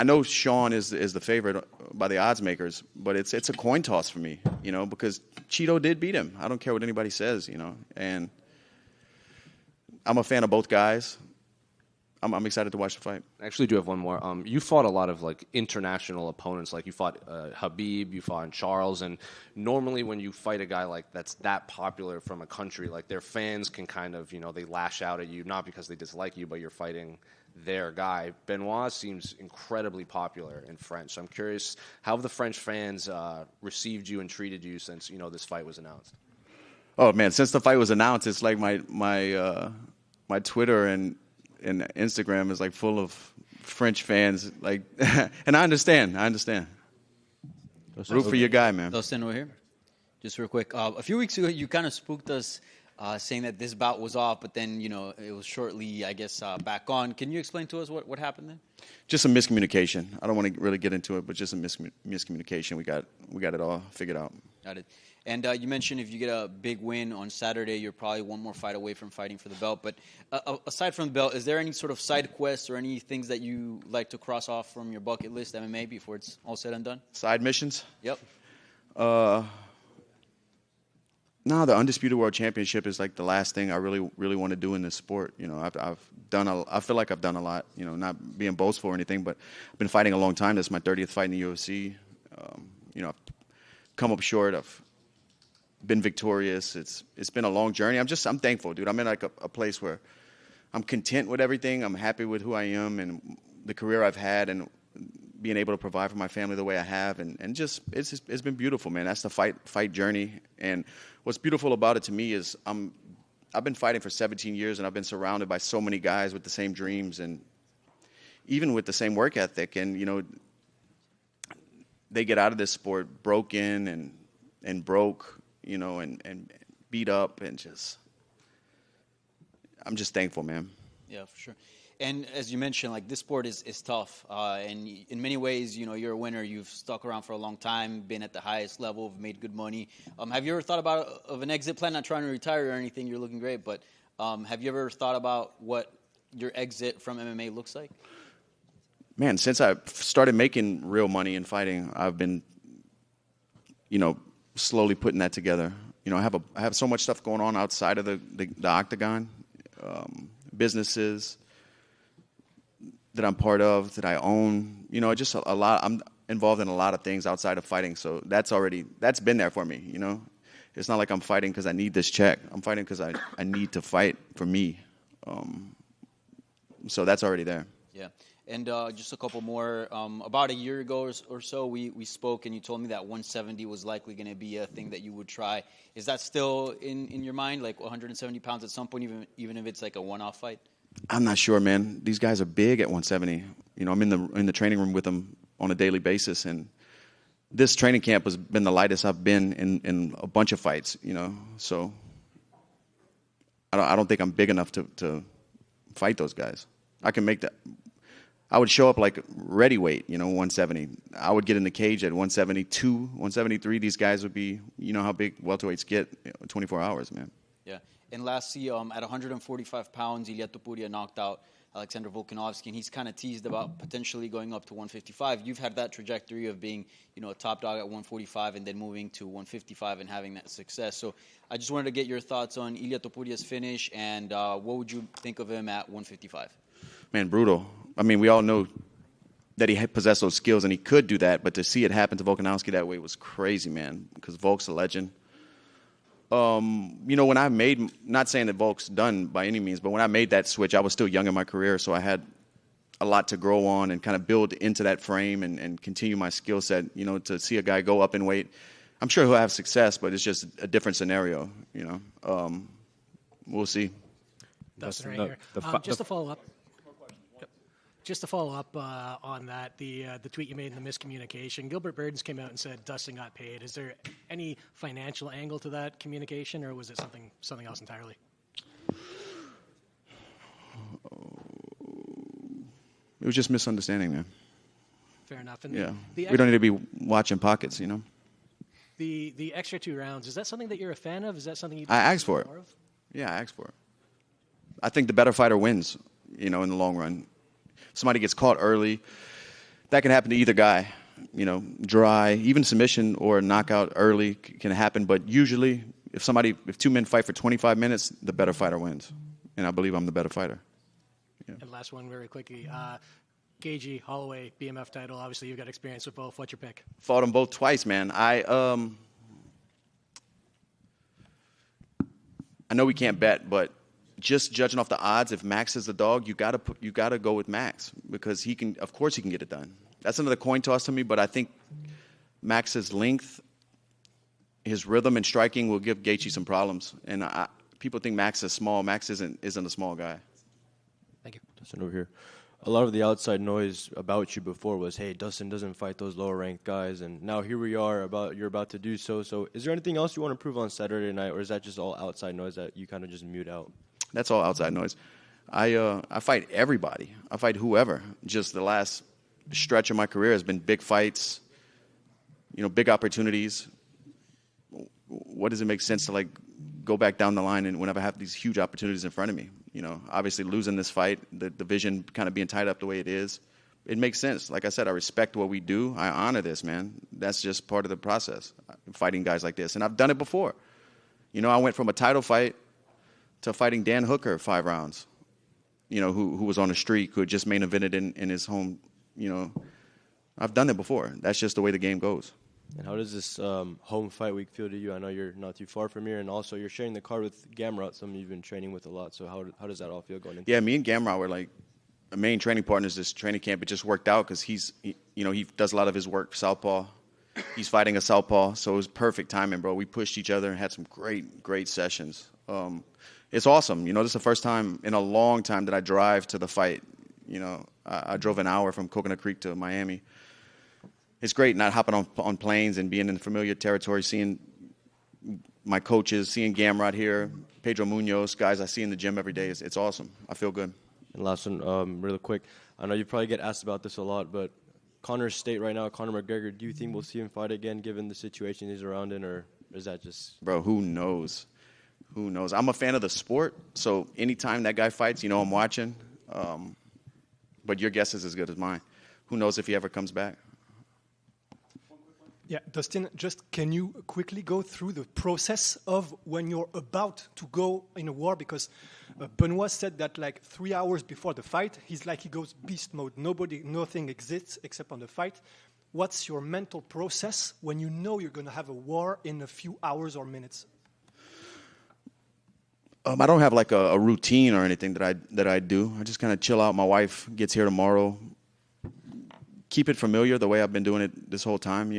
know Sean is the favorite by the odds makers, but it's a coin toss for me, because Cheeto did beat him. I don't care what anybody says, and I'm a fan of both guys. I'm excited to watch the fight. I actually do have one more. You fought a lot of like international opponents. Like you fought Habib, you fought Charles, and normally when you fight a guy like that's that popular from a country, like their fans can kind of, they lash out at you, not because they dislike you, but you're fighting their guy. Benoit seems incredibly popular in French. So I'm curious, how have the French fans received you and treated you since, this fight was announced? Oh man, since the fight was announced, it's like my Twitter and Instagram is like full of French fans, like, and I understand. Root for your guy, man. Dustin, over here. Just real quick. A few weeks ago, you kind of spooked us, saying that this bout was off, but then it was shortly, I guess, back on. Can you explain to us what happened then? Just some miscommunication. I don't want to really get into it, but just some miscommunication. We got it all figured out. Got it. And you mentioned if you get a big win on Saturday, you're probably one more fight away from fighting for the belt. But aside from the belt, is there any sort of side quests or any things that you like to cross off from your bucket list, MMA, before it's all said and done? Side missions? Yep. No, the Undisputed World Championship is like the last thing I really want to do in this sport. I've I feel like I've done a lot, you know, not being boastful or anything, but I've been fighting a long time. This is my 30th fight in the UFC. You know, I've come up short. I've been victorious. It's been a long journey. I'm thankful, dude. I'm in like a place where I'm content with everything. I'm happy with who I am and the career I've had and being able to provide for my family the way I have. And just, it's been beautiful, man. That's the fight journey. And what's beautiful about it to me is I've been fighting for 17 years and I've been surrounded by so many guys with the same dreams and even with the same work ethic. And, you know, they get out of this sport broken and broke, you know, and beat up and I'm just thankful, man. Yeah, for sure. And as you mentioned, like this sport is tough. And in many ways, you know, you're a winner. You've stuck around for a long time, been at the highest level, made good money. Have you ever thought about an exit plan? Not trying to retire or anything. You're looking great. But have you ever thought about what your exit from MMA looks like? Man, since I started making real money in fighting, I've been, you know, slowly putting that together. You know, I have so much stuff going on outside of the octagon, businesses that I'm part of, that I own. You know, just a lot. I'm involved in a lot of things outside of fighting, so that's been there for me. You know, it's not like I'm fighting because I need this check. I'm fighting because I need to fight for me. So that's already there. Yeah. And just a couple more. About a year ago or so, we spoke, and you told me that 170 was likely going to be a thing that you would try. Is that still in your mind, like 170 pounds at some point, even if it's like a one-off fight? I'm not sure, man. These guys are big at 170. You know, I'm in the training room with them on a daily basis, and this training camp has been the lightest I've been in a bunch of fights. You know, so I don't think I'm big enough to fight those guys. I can make that. I would show up like ready weight, you know, 170. I would get in the cage at 172, 173. These guys would be, you know how big welterweights get, 24 hours, man. Yeah. And lastly, at 145 pounds, Ilia Topuria knocked out Alexander Volkanovski, and he's kind of teased about potentially going up to 155. You've had that trajectory of being, you know, a top dog at 145 and then moving to 155 and having that success. So I just wanted to get your thoughts on Ilia Topuria's finish, and what would you think of him at 155? Man, brutal. I mean, we all know that he possessed those skills and he could do that, but to see it happen to Volkanovski that way was crazy, man, because Volk's a legend. You know, when I made, not saying that Volk's done by any means, but when I made that switch, I was still young in my career, so I had a lot to grow on and kind of build into that frame and continue my skill set, you know, to see a guy go up in weight. I'm sure he'll have success, but it's just a different scenario, you know. We'll see. Dustin, right here. Just to follow up. Just to follow up on that, the tweet you made in the miscommunication, Gilbert Burns came out and said Dustin got paid. Is there any financial angle to that communication, or was it something else entirely? It was just misunderstanding, man. Fair enough. And yeah, we don't need to be watching pockets, you know. The extra 2 rounds, is that something that you're a fan of? Is that something you I asked for it. More of? Yeah, I asked for it. I think the better fighter wins, you know, in the long run. Somebody gets caught early, that can happen to either guy. You know, dry, even submission or knockout early can happen. But usually, if 2 men fight for 25 minutes, the better fighter wins. And I believe I'm the better fighter. Yeah. And last one very quickly. Gaethje, Holloway, BMF title. Obviously, you've got experience with both. What's your pick? Fought them both twice, man. I know we can't bet, but just judging off the odds, if Max is the dog, you gotta go with Max because of course he can get it done. That's another coin toss to me, but I think Max's length, his rhythm and striking will give Gaethje some problems. And people think Max is small. Max isn't a small guy. Thank you. Dustin over here. A lot of the outside noise about you before was, hey, Dustin doesn't fight those lower-ranked guys, and now here we are, you're about to do so. So is there anything else you want to prove on Saturday night, or is that just all outside noise that you kind of just mute out? That's all outside noise. I fight everybody. I fight whoever. Just the last stretch of my career has been big fights, you know, big opportunities. What does it make sense to, like, go back down the line and whenever I have these huge opportunities in front of me? You know, obviously losing this fight, the division kind of being tied up the way it is, it makes sense. Like I said, I respect what we do. I honor this, man. That's just part of the process, fighting guys like this. And I've done it before. You know, I went from a title fight to fighting Dan Hooker 5 rounds. who was on the streak, who had just main evented in his home. I've done it before. That's just the way the game goes. And how does this home fight week feel to you? I know you're not too far from here, and also you're sharing the card with Gamrot, someone you've been training with a lot. So how does that all feel going into? Yeah, me and Gamrot were like main training partners this training camp. It just worked out because he does a lot of his work southpaw. He's fighting a southpaw, so it was perfect timing, bro. We pushed each other and had some great sessions. It's awesome. This is the first time in a long time that I drive to the fight. I drove an hour from Coconut Creek to Miami. It's great not hopping on planes and being in familiar territory, seeing my coaches, seeing Gamrot here, Pedro Munoz, guys I see in the gym every day. It's awesome. I feel good. And last one, really quick. I know you probably get asked about this a lot, but Conor's state right now, Conor McGregor, do you think we'll see him fight again given the situation he's around in, or is that just... Bro, who knows? Who knows? I'm a fan of the sport, so anytime that guy fights, I'm watching. But your guess is as good as mine. Who knows if he ever comes back? Yeah, Dustin, just can you quickly go through the process of when you're about to go in a war? Because Benoit said that like 3 hours before the fight, he goes beast mode. Nothing exists except on the fight. What's your mental process when you know you're going to have a war in a few hours or minutes? I don't have like a routine or anything that I do. I just kind of chill out. My wife gets here tomorrow. Keep it familiar the way I've been doing it this whole time,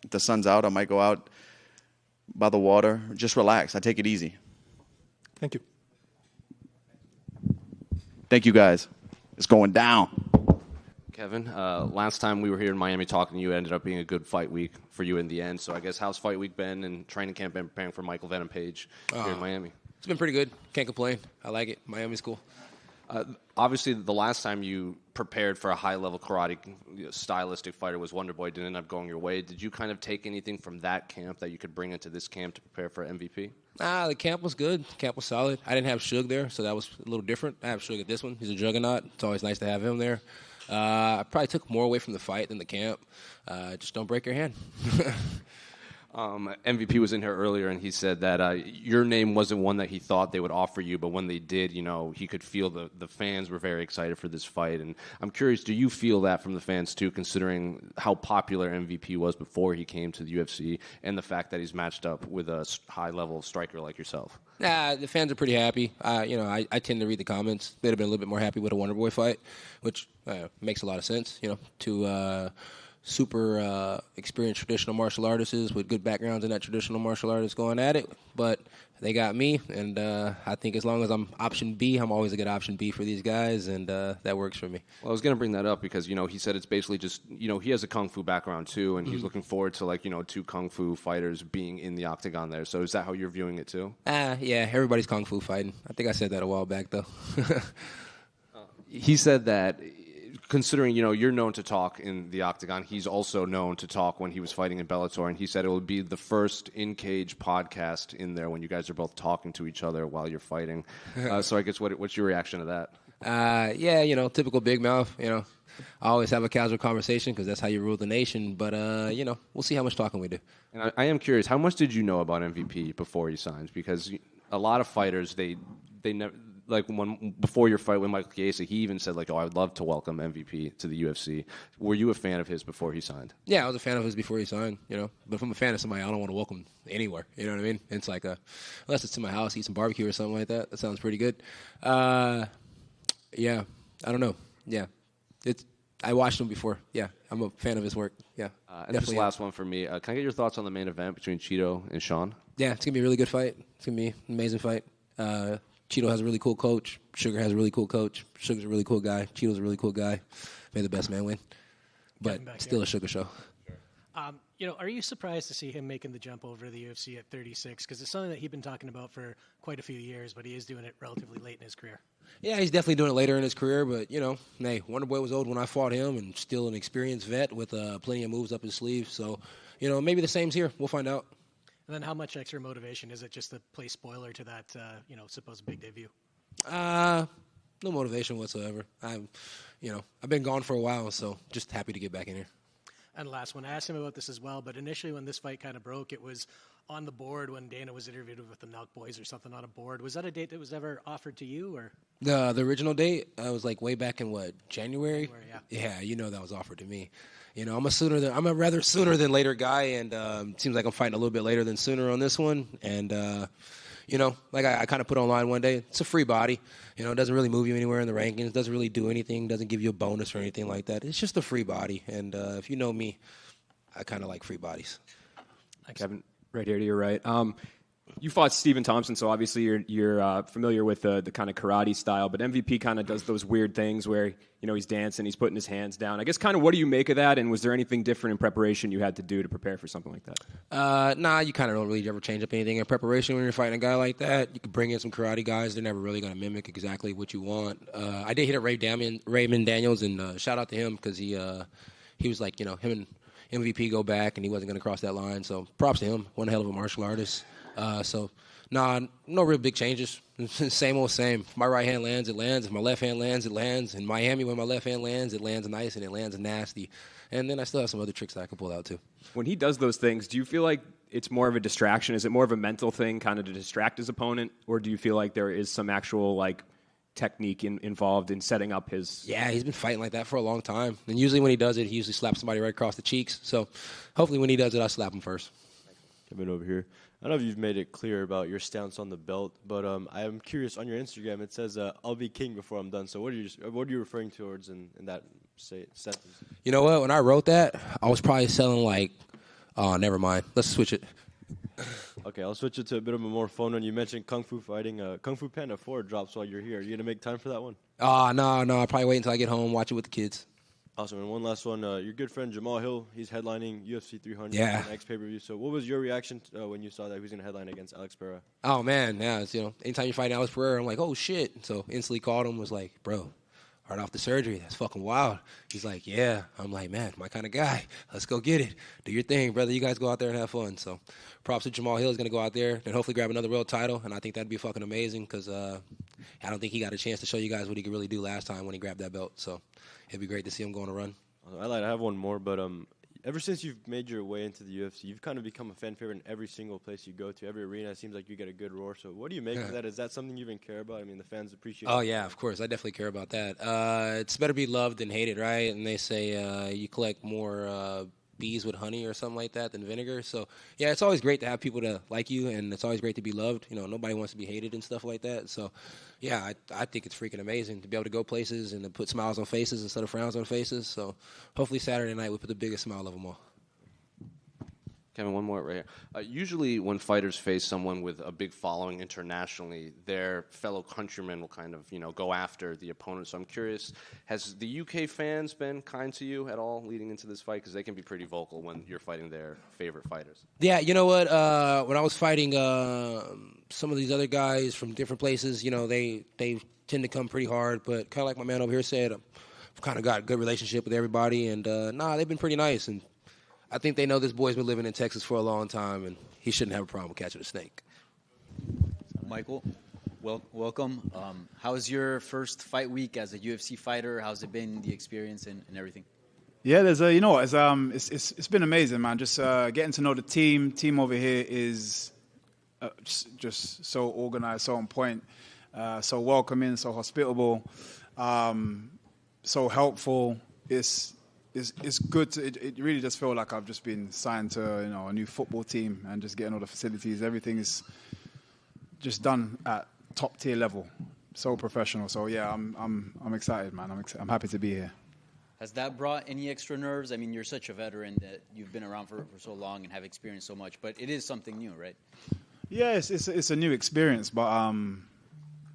If the sun's out, I might go out by the water. Just relax. I take it easy. Thank you. Thank you, guys. It's going down. Kevin, last time we were here in Miami talking to you, it ended up being a good fight week for you in the end. So I guess how's fight week been and training camp been preparing for Michael Venom Page here in Miami? It's been pretty good. Can't complain. I like it. Miami's cool. Obviously, the last time you prepared for a high-level karate stylistic fighter was Wonderboy. Didn't end up going your way. Did you kind of take anything from that camp that you could bring into this camp to prepare for MVP? The camp was good. The camp was solid. I didn't have Suge there, so that was a little different. I have Suge at this one. He's a juggernaut. It's always nice to have him there. I probably took more away from the fight than the camp. Just don't break your hand. MVP was in here earlier, and he said that your name wasn't one that he thought they would offer you, but when they did, he could feel the fans were very excited for this fight. And I'm curious, do you feel that from the fans too, considering how popular MVP was before he came to the UFC and the fact that he's matched up with a high-level striker like yourself? The fans are pretty happy. I tend to read the comments. They'd have been a little bit more happy with a Wonderboy fight, which makes a lot of sense, to super experienced traditional martial artists with good backgrounds in that traditional martial arts going at it. But they got me, and I think as long as I'm option B, I'm always a good option B for these guys, and that works for me. Well, I was going to bring that up because, he said it's basically just, he has a Kung Fu background too, and he's looking forward to, two Kung Fu fighters being in the octagon there. So is that how you're viewing it too? Yeah, everybody's Kung Fu fighting. I think I said that a while back, though. He said that, considering, you're known to talk in the octagon, he's also known to talk when he was fighting in Bellator, and he said it would be the first in-cage podcast in there when you guys are both talking to each other while you're fighting. So I guess what's your reaction to that? Typical big mouth, I always have a casual conversation because that's how you rule the nation, but, we'll see how much talking we do. And I am curious, how much did you know about MVP before he signed? Because a lot of fighters, they never... Like before your fight with Michael Chiesa, he even said I would love to welcome MVP to the UFC. Were you a fan of his before he signed? Yeah, I was a fan of his before he signed. But if I'm a fan of somebody, I don't want to welcome anywhere. You know what I mean? It's like unless it's to my house, eat some barbecue or something like that. That sounds pretty good. Yeah, I don't know. Yeah, I watched him before. Yeah, I'm a fan of his work. Yeah, and this last one for me. Can I get your thoughts on the main event between Cheeto and Sean? Yeah, it's gonna be a really good fight. It's gonna be an amazing fight. Cheeto has a really cool coach. Sugar has a really cool coach. Sugar's a really cool guy. Cheeto's a really cool guy. May the best man win. But still a Sugar show. Are you surprised to see him making the jump over to the UFC at 36? Because it's something that he's been talking about for quite a few years, but he is doing it relatively late in his career. Yeah, he's definitely doing it later in his career, but, hey, Wonderboy was old when I fought him and still an experienced vet with plenty of moves up his sleeve. So, maybe the same's here. We'll find out. And then how much extra motivation is it just to play spoiler to that, supposed big debut? No motivation whatsoever. I've been gone for a while, so just happy to get back in here. And last one, I asked him about this as well, but initially when this fight kind of broke, it was on the board when Dana was interviewed with the Nelk Boys or something on a board. Was that a date that was ever offered to you, or? The original date was like way back in what, January? Yeah. Yeah, that was offered to me. I'm a rather sooner than later guy, and seems like I'm fighting a little bit later than sooner on this one. And like I kind of put online one day, it's a free body. It doesn't really move you anywhere in the rankings. Doesn't really do anything. Doesn't give you a bonus or anything like that. It's just a free body. And if you know me, I kind of like free bodies. Kevin, right here to your right. You fought Stephen Thompson, so obviously you're familiar with the kind of karate style. But MVP kind of does those weird things where he's dancing, he's putting his hands down. I guess kind of what do you make of that? And was there anything different in preparation you had to do to prepare for something like that? Nah, you kind of don't really ever change up anything in preparation when you're fighting a guy like that. You can bring in some karate guys; they're never really going to mimic exactly what you want. I did hit at Raymond Daniels, and shout out to him because he was like him and MVP go back, and he wasn't going to cross that line. So props to him. One hell of a martial artist. No real big changes. Same old same. If my right hand lands, it lands. If my left hand lands, it lands. In Miami, when my left hand lands, it lands nice and it lands nasty. And then I still have some other tricks that I can pull out too. When he does those things, do you feel like it's more of a distraction? Is it more of a mental thing, kind of to distract his opponent, or do you feel like there is some actual technique involved in setting up his... Yeah, he's been fighting like that for a long time. And usually when he does it, he usually slaps somebody right across the cheeks. So hopefully when he does it, I slap him first. Coming over here. I don't know if you've made it clear about your stance on the belt, but I am curious. On your Instagram, it says, I'll be king before I'm done. So what are you referring towards in that sentence? You know what? When I wrote that, I was probably selling never mind. Let's switch it. Okay, I'll switch it to a bit of a more fun one. You mentioned Kung Fu fighting. Kung Fu Panda 4 drops while you're here. Are you going to make time for that one? No. I'll probably wait until I get home, watch it with the kids. Awesome. And one last one. Your good friend Jamal Hill, he's headlining UFC 300 Yeah. next pay-per-view. So what was your reaction when you saw that he was going to headline against Alex Pereira? Oh, man. Yeah, it's, anytime you fight Alex Pereira, I'm like, oh, shit. So instantly called him, was like, bro, right off the surgery, that's fucking wild. He's like, yeah. I'm like, man, my kind of guy. Let's go get it. Do your thing, brother. You guys go out there and have fun. So props to Jamal Hill. He's going to go out there and hopefully grab another world title, and I think that'd be fucking amazing because I don't think he got a chance to show you guys what he could really do last time when he grabbed that belt. So it'd be great to see him go on a run. I have one more, but ever since you've made your way into the UFC, you've kind of become a fan favorite in every single place you go to. Every arena, it seems like you get a good roar. So what do you make of that? Is that something you even care about? I mean, the fans appreciate it. Oh, yeah, of course. I definitely care about that. It's better be loved than hated, right? And they say you collect more bees with honey or something like that than vinegar. So, yeah, it's always great to have people to like you, and it's always great to be loved. Nobody wants to be hated and stuff like that. So, yeah, I think it's freaking amazing to be able to go places and to put smiles on faces instead of frowns on faces. So, hopefully Saturday night we put the biggest smile of them all. Kevin, one more right here. Usually when fighters face someone with a big following internationally, their fellow countrymen will kind of, go after the opponent. So I'm curious, has the UK fans been kind to you at all leading into this fight? Because they can be pretty vocal when you're fighting their favorite fighters. Yeah, you know what? When I was fighting some of these other guys from different places, they tend to come pretty hard. But kind of like my man over here said, I've kind of got a good relationship with everybody. And, they've been pretty nice. And I think they know this boy's been living in Texas for a long time, and he shouldn't have a problem catching a snake. Michael, welcome. How was your first fight week as a UFC fighter? How's it been, the experience and everything? Yeah, there's it's been amazing, man. Just getting to know the team. Team over here is just so organized, so on point, so welcoming, so hospitable, so helpful. It's good. It really just feels like I've just been signed to a new football team and just getting all the facilities. Everything is just done at top tier level, so professional. So yeah, I'm excited, man. I'm happy to be here. Has that brought any extra nerves? I mean, you're such a veteran that you've been around for so long and have experienced so much, but it is something new, right? Yeah, it's a new experience, but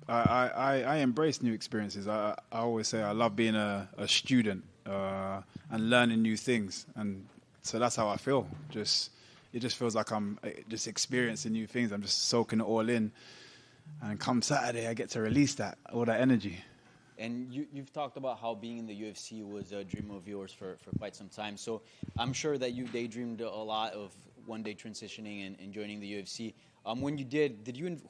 I embrace new experiences. I always say I love being a student. And learning new things, and so that's how I feel. It just feels like I'm just experiencing new things. I'm just soaking it all in, and come Saturday, I get to release all that energy. And you've talked about how being in the UFC was a dream of yours for quite some time. So I'm sure that you daydreamed a lot of one day transitioning and joining the UFC. When you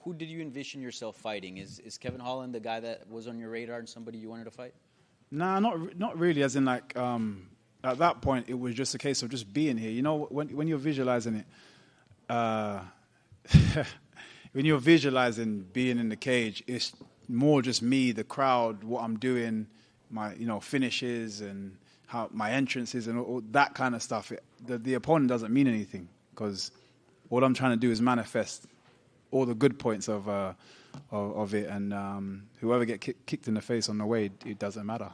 who did you envision yourself fighting? Is Kevin Holland the guy that was on your radar and somebody you wanted to fight? Nah, not really. As in at that point, it was just a case of just being here. You know, when you're visualizing it, when you're visualizing being in the cage, it's more just me, the crowd, what I'm doing, my finishes and how my entrances and all that kind of stuff. The opponent doesn't mean anything because all I'm trying to do is manifest all the good points of it, and whoever get kicked in the face on the way, it doesn't matter.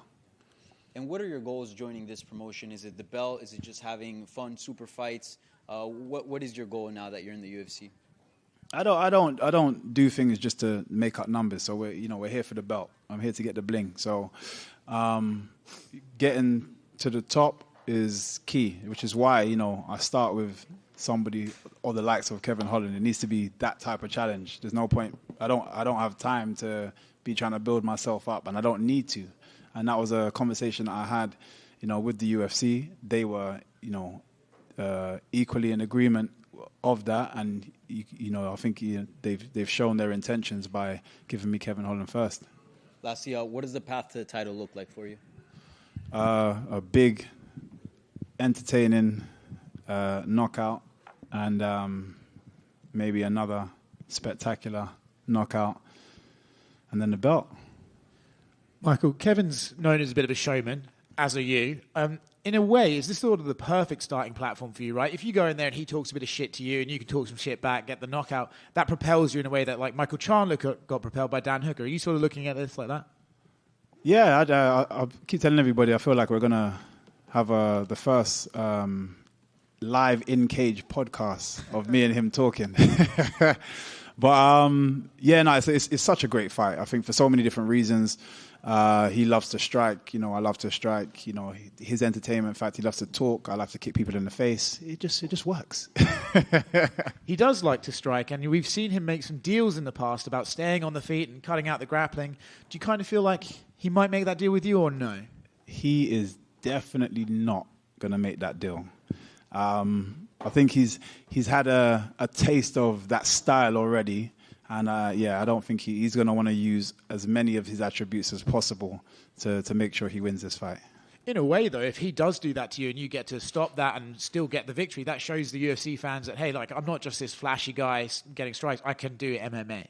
And what are your goals joining this promotion? Is it the belt? Is it just having fun, super fights? What is your goal now that you're in the UFC? I don't do things just to make up numbers. So we're here for the belt. I'm here to get the bling. So getting to the top is key, which is why I start with somebody or the likes of Kevin Holland. It needs to be that type of challenge. There's no point. I don't have time to be trying to build myself up, and I don't need to. And that was a conversation I had, with the UFC. They were, equally in agreement of that, and I think they've shown their intentions by giving me Kevin Holland first. Lastly, what does the path to the title look like for you? A big, entertaining knockout, and maybe another spectacular knockout, and then the belt. Michael, Kevin's known as a bit of a showman, as are you. In a way, is this sort of the perfect starting platform for you, right? If you go in there and he talks a bit of shit to you and you can talk some shit back, get the knockout, that propels you in a way that like Michael Chandler got propelled by Dan Hooker. Are you sort of looking at this like that? Yeah, I keep telling everybody I feel like we're going to have the first live in-cage podcast of me and him talking. But, it's such a great fight. I think for so many different reasons. He loves to strike. I love to strike. His entertainment fact, he loves to talk. I love to kick people in the face. It just works. He does like to strike, and we've seen him make some deals in the past about staying on the feet and cutting out the grappling. Do you kind of feel like he might make that deal with you or no? He is definitely not going to make that deal. I think he's had a taste of that style already. And, I don't think he's going to want to use as many of his attributes as possible to make sure he wins this fight. In a way, though, if he does do that to you and you get to stop that and still get the victory, that shows the UFC fans that, hey, like, I'm not just this flashy guy getting strikes. I can do MMA.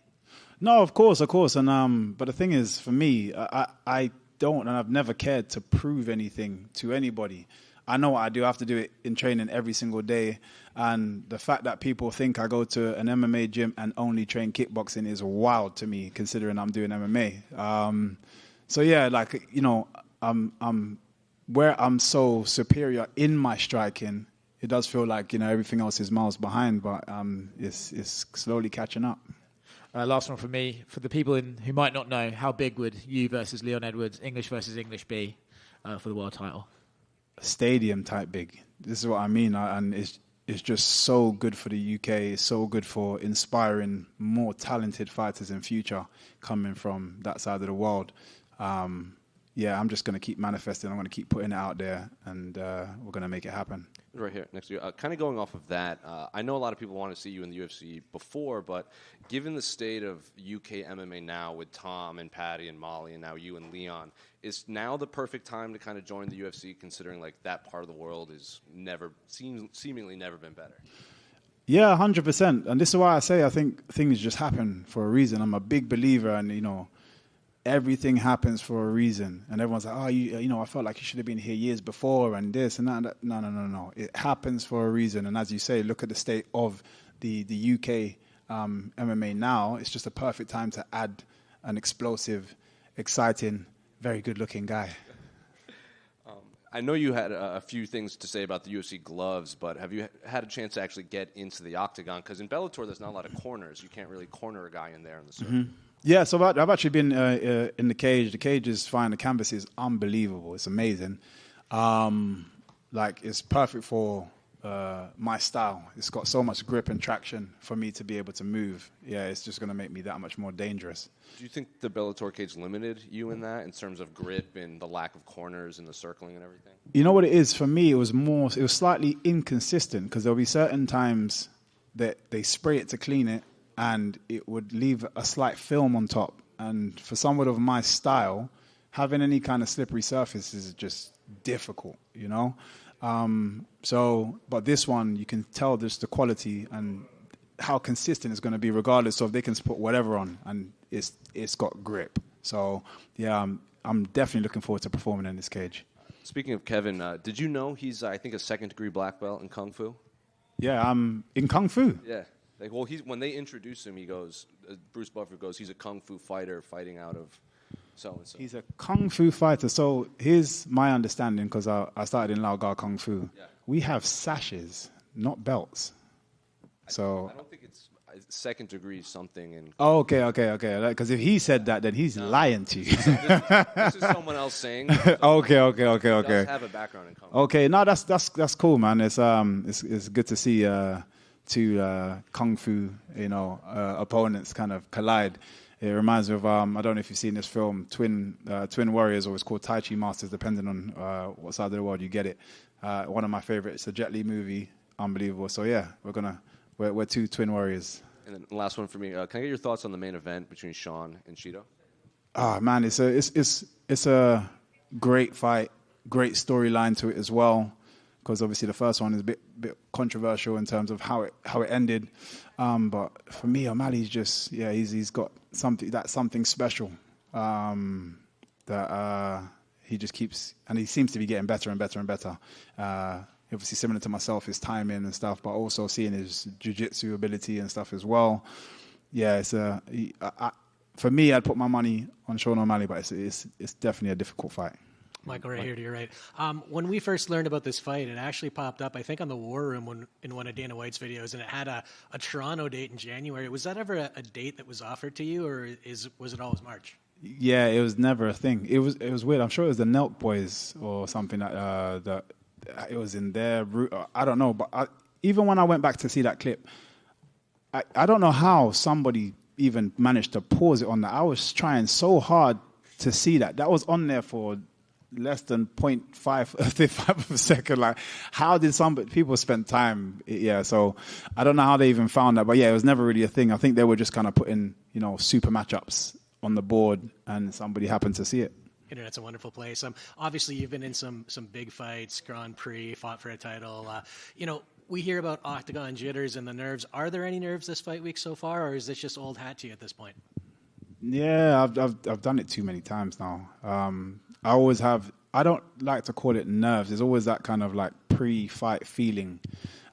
No, of course. And but the thing is, for me, I don't, and I've never cared to prove anything to anybody. I know what I do. I have to do it in training every single day. And the fact that people think I go to an MMA gym and only train kickboxing is wild to me, considering I'm doing MMA. I'm where I'm so superior in my striking. It does feel like everything else is miles behind, but it's slowly catching up. Last one for me, for the people who might not know, how big would you versus Leon Edwards, English versus English, be for the world title? Stadium type big. This is what I mean, and it's just so good for the UK. It's so good for inspiring more talented fighters in future coming from that side of the world. I'm just going to keep manifesting. I'm going to keep putting it out there, and we're going to make it happen. Right here next to you. Kind of going off of that, I know a lot of people want to see you in the UFC before, but given the state of UK MMA now with Tom and Patty and Molly and now you and Leon, is now the perfect time to kind of join the UFC, considering like that part of the world is seemingly never been better? Yeah, 100%. And this is why I say I think things just happen for a reason. I'm a big believer, and everything happens for a reason. And everyone's like, I felt like you should have been here years before and this and that. No. It happens for a reason. And as you say, look at the state of the UK MMA now. It's just a perfect time to add an explosive, exciting, very good-looking guy. I know you had a few things to say about the UFC gloves, but have you had a chance to actually get into the octagon? Because in Bellator, there's not a lot of corners. You can't really corner a guy in there in the circle. Mm-hmm. Yeah, so I've actually been in the cage. The cage is fine. The canvas is unbelievable. It's amazing. It's perfect for my style. It's got so much grip and traction for me to be able to move. Yeah, it's just going to make me that much more dangerous. Do you think the Bellator cage limited you in that, in terms of grip and the lack of corners and the circling and everything? You know what it is? For me, it was slightly inconsistent, because there'll be certain times that they spray it to clean it, and it would leave a slight film on top. And for someone of my style, having any kind of slippery surface is just difficult, you know. But this one, you can tell just the quality and how consistent it's going to be, regardless of they can put whatever on, and it's got grip. So yeah, I'm definitely looking forward to performing in this cage. Speaking of Kevin, did you know he's I think a second-degree black belt in Kung Fu? Yeah, in Kung Fu. Yeah. Like, well, when they introduce him, he goes, Bruce Buffer goes, he's a Kung Fu fighter fighting out of so-and-so. He's a Kung Fu fighter. So here's my understanding, because I started in Lao Ga Kung Fu. Yeah. We have sashes, not belts. I don't think it's second degree something. Oh, okay. Because if he said that, then he's lying to you. This is someone else saying. Okay. He does have a background in Kung Fu. Okay, no, that's cool, man. It's good to see two Kung Fu, opponents kind of collide. It reminds me of I don't know if you've seen this film, Twin Warriors, or it's called Tai Chi Masters, depending on what side of the world you get it. One of my favorites. It's a Jet Li movie, unbelievable. So yeah, we're two Twin Warriors. And then the last one for me. Can I get your thoughts on the main event between Sean and Cheeto? Man, it's a great fight, great storyline to it as well. Because obviously the first one is a bit controversial in terms of how it ended, but for me, O'Malley's just he's got something special that he just keeps, and he seems to be getting better and better and better. Obviously similar to myself, his timing and stuff, but also seeing his jiu-jitsu ability and stuff as well. Yeah, for me, I'd put my money on Sean O'Malley, but it's definitely a difficult fight. Michael, right here to your right. When we first learned about this fight, it actually popped up, I think, on the War Room in one of Dana White's videos, and it had a Toronto date in January. Was that ever a date that was offered to you, or was it always March? Yeah, it was never a thing. It was weird. I'm sure it was the Nelk Boys or something that it was in their route. I don't know, but even when I went back to see that clip, I don't know how somebody even managed to pause it on that. I was trying so hard to see that. That was on there for less than 0.5 of a second. Like, how did people spend time? Yeah, so I don't know how they even found that, but yeah, it was never really a thing. I think they were just kind of putting, super matchups on the board, and somebody happened to see it. Internet's a wonderful place. Obviously, you've been in some big fights, Grand Prix, fought for a title. We hear about octagon jitters and the nerves. Are there any nerves this fight week so far, or is this just old hat to you at this point? Yeah, I've done it too many times now. I always have. I don't like to call it nerves. There's always that kind of like pre-fight feeling.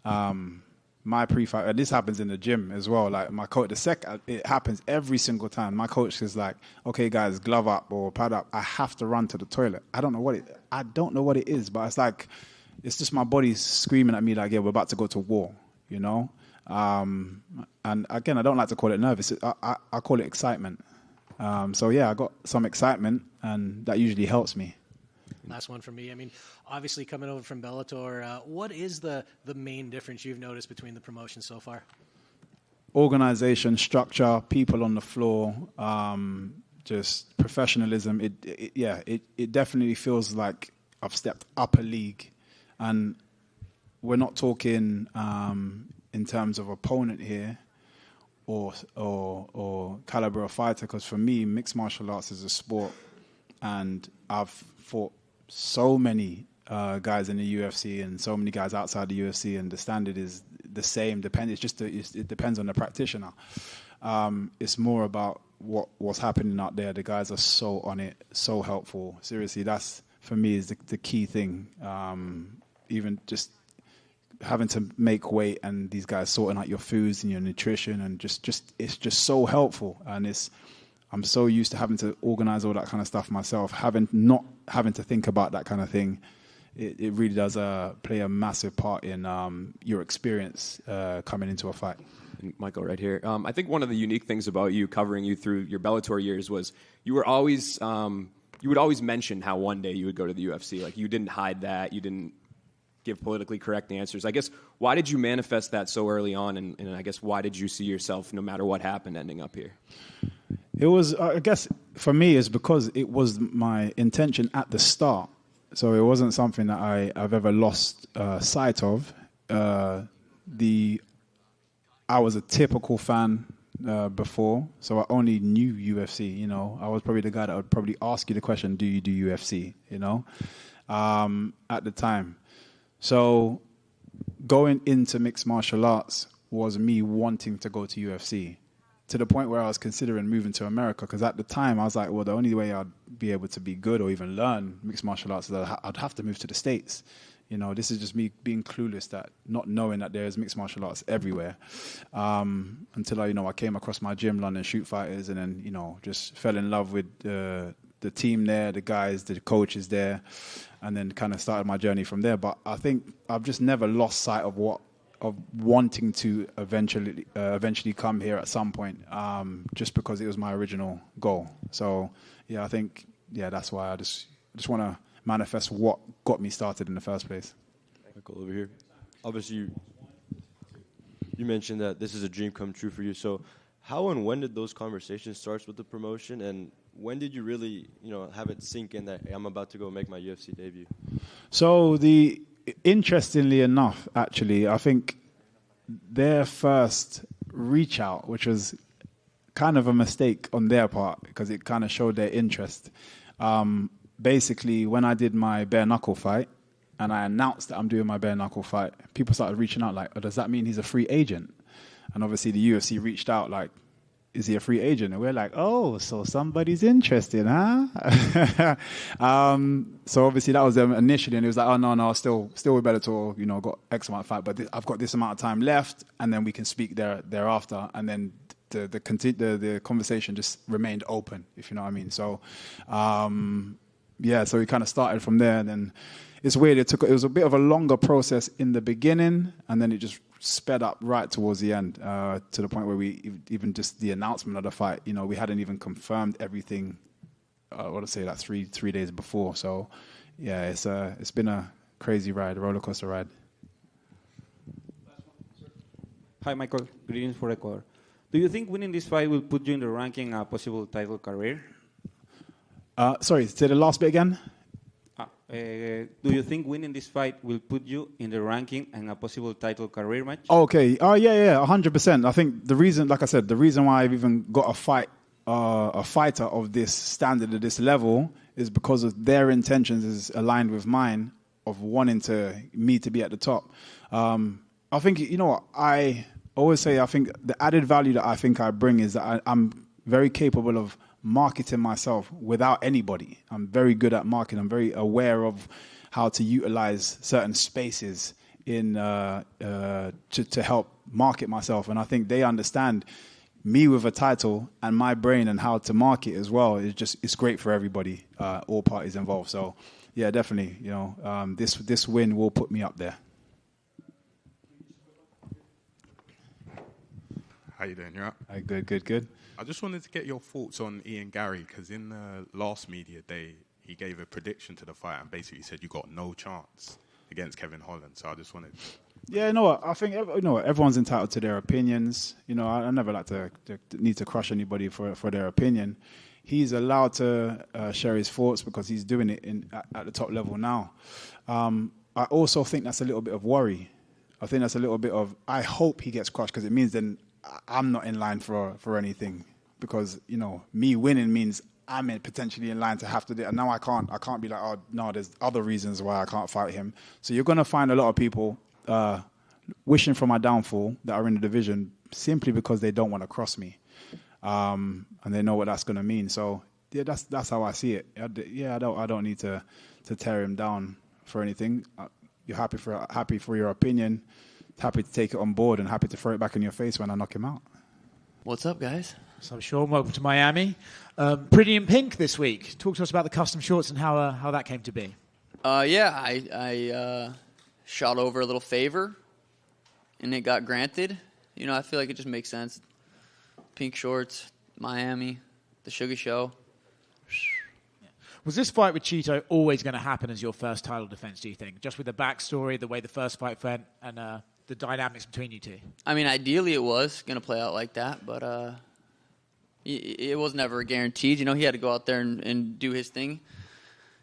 My pre-fight, and this happens in the gym as well. Like my coach, it happens every single time. My coach is like, "Okay, guys, glove up or pad up." I have to run to the toilet. I don't know what it is, but it's like, it's just my body screaming at me like, "Yeah, we're about to go to war," And again, I don't like to call it nervous. I call it excitement. So yeah, I got some excitement, and that usually helps me. Last one from me. I mean, obviously coming over from Bellator, what is the main difference you've noticed between the promotions so far? Organization, structure, people on the floor, just professionalism. It definitely feels like I've stepped up a league, and we're not talking in terms of opponent here or caliber of fighter, because for me, mixed martial arts is a sport, and I've fought so many guys in the UFC and so many guys outside the UFC, and the standard is the same. It depends on the practitioner. It's more about what's happening out there. The guys are so on it, so helpful. Seriously, that's for me is the key thing. Even just having to make weight, and these guys sorting out your foods and your nutrition, and just it's just so helpful. And I'm so used to having to organize all that kind of stuff myself. Not having to think about that kind of thing, it really does play a massive part in your experience coming into a fight. Michael, right here. I think one of the unique things about you, covering you through your Bellator years, was you would always mention how one day you would go to the UFC. Like, you didn't hide that. You didn't give politically correct answers. I guess, why did you manifest that so early on, and I guess why did you see yourself, no matter what happened, ending up here? It was, I guess, for me, is because it was my intention at the start. So it wasn't something that I've ever lost sight of. I was a typical fan before, so I only knew UFC. You know, I was probably the guy that would probably ask you the question, "Do you do UFC?" You know, at the time. So going into mixed martial arts was me wanting to go to UFC, to the point where I was considering moving to America, because at the time I was like, well, the only way I'd be able to be good or even learn mixed martial arts is that I'd have to move to the States. You know, this is just me being clueless, that not knowing that there's mixed martial arts everywhere. Until I came across my gym, London Shoot Fighters, and then, just fell in love with the team there, the guys, the coaches there, and then kind of started my journey from there. But I think I've just never lost sight of wanting to eventually come here at some point, just because it was my original goal. So yeah, I think that's why I just want to manifest what got me started in the first place. Michael, over here. Obviously, you mentioned that this is a dream come true for you. So how and when did those conversations start with the promotion, and when did you really, have it sink in that, hey, I'm about to go make my UFC debut? So interestingly enough, actually, I think their first reach out, which was kind of a mistake on their part because it kind of showed their interest. Basically, when I did my bare knuckle fight and I announced that I'm doing my bare knuckle fight, people started reaching out like, oh, does that mean he's a free agent? And obviously the UFC reached out like, is he a free agent? And we're like, oh, so somebody's interested, huh? So obviously that was them initially, and it was like, oh, no, still with Bellator, got X amount of fight, but I've got this amount of time left, and then we can speak thereafter. And then the conversation just remained open, if you know what I mean. So, so we kind of started from there, and then it's weird. It was a bit of a longer process in the beginning, and then it just sped up right towards the end, to the point where we even just the announcement of the fight, we hadn't even confirmed everything. I want to say that three days before. So yeah, it's been a crazy ride, a roller coaster ride. Hi, Michael. Greetings for Ecuador. Do you think winning this fight will put you in the ranking a possible title career? Sorry, say the last bit again. Do you think winning this fight will put you in the ranking and a possible title career match? Okay. Yeah, 100%. I think the reason, like I said, the reason why I've even got a fighter of this standard, at this level, is because of their intentions is aligned with mine of wanting me to be at the top. I think, I always say, I think the added value that I think I bring is that I'm very capable of marketing myself without anybody. I'm very good at marketing. I'm very aware of how to utilize certain spaces to help market myself. And I think they understand me with a title and my brain and how to market as well. It's great for everybody, all parties involved. So yeah, definitely, this win will put me up there. How you doing? You all right? Good. I just wanted to get your thoughts on Ian Gary, because in the last media day, he gave a prediction to the fight and basically said you got no chance against Kevin Holland. So I just wanted to... Yeah, I think everyone's entitled to their opinions. I never like to need to crush anybody for their opinion. He's allowed to share his thoughts because he's doing it at the top level now. I also think that's a little bit of worry. I think that's a little bit of, I hope he gets crushed, because it means then I'm not in line for anything, because me winning means I'm potentially in line to have to do it. And now I can't be like, oh no, there's other reasons why I can't fight him. So you're gonna find a lot of people wishing for my downfall that are in the division simply because they don't want to cross me, and they know what that's gonna mean. So yeah, that's how I see it. I don't need to tear him down for anything. You're happy for your opinion. Happy to take it on board and happy to throw it back in your face when I knock him out. What's up, guys? So, Sean, welcome to Miami. Pretty in pink this week. Talk to us about the custom shorts and how that came to be. I shot over a little favor, and it got granted. I feel like it just makes sense. Pink shorts, Miami, the Sugar Show. Was this fight with Chito always going to happen as your first title defense, do you think? Just with the backstory, the way the first fight went, and the dynamics between you two? I mean, ideally it was going to play out like that, but it was never guaranteed. He had to go out there and do his thing.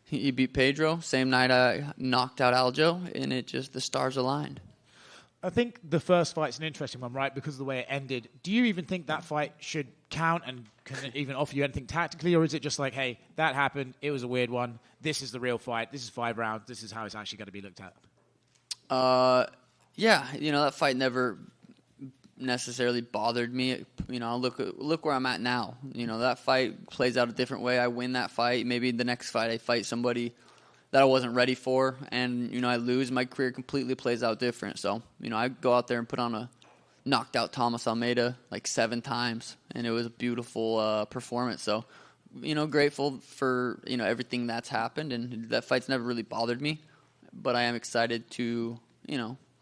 He beat Pedro. Same night I knocked out Aljo, and the stars aligned. I think the first fight's an interesting one, right, because of the way it ended. Do you even think that fight should count and can it even offer you anything tactically, or is it just like, hey, that happened, it was a weird one, this is the real fight, this is 5 rounds, this is how it's actually going to be looked at? Yeah, that fight never necessarily bothered me. Look where I'm at now. That fight plays out a different way. I win that fight. Maybe the next fight I fight somebody that I wasn't ready for, and I lose. My career completely plays out different. So I go out there and put on knocked out Thomas Almeida like 7 times, and it was a beautiful performance. So grateful for everything that's happened, and that fight's never really bothered me. But I am excited to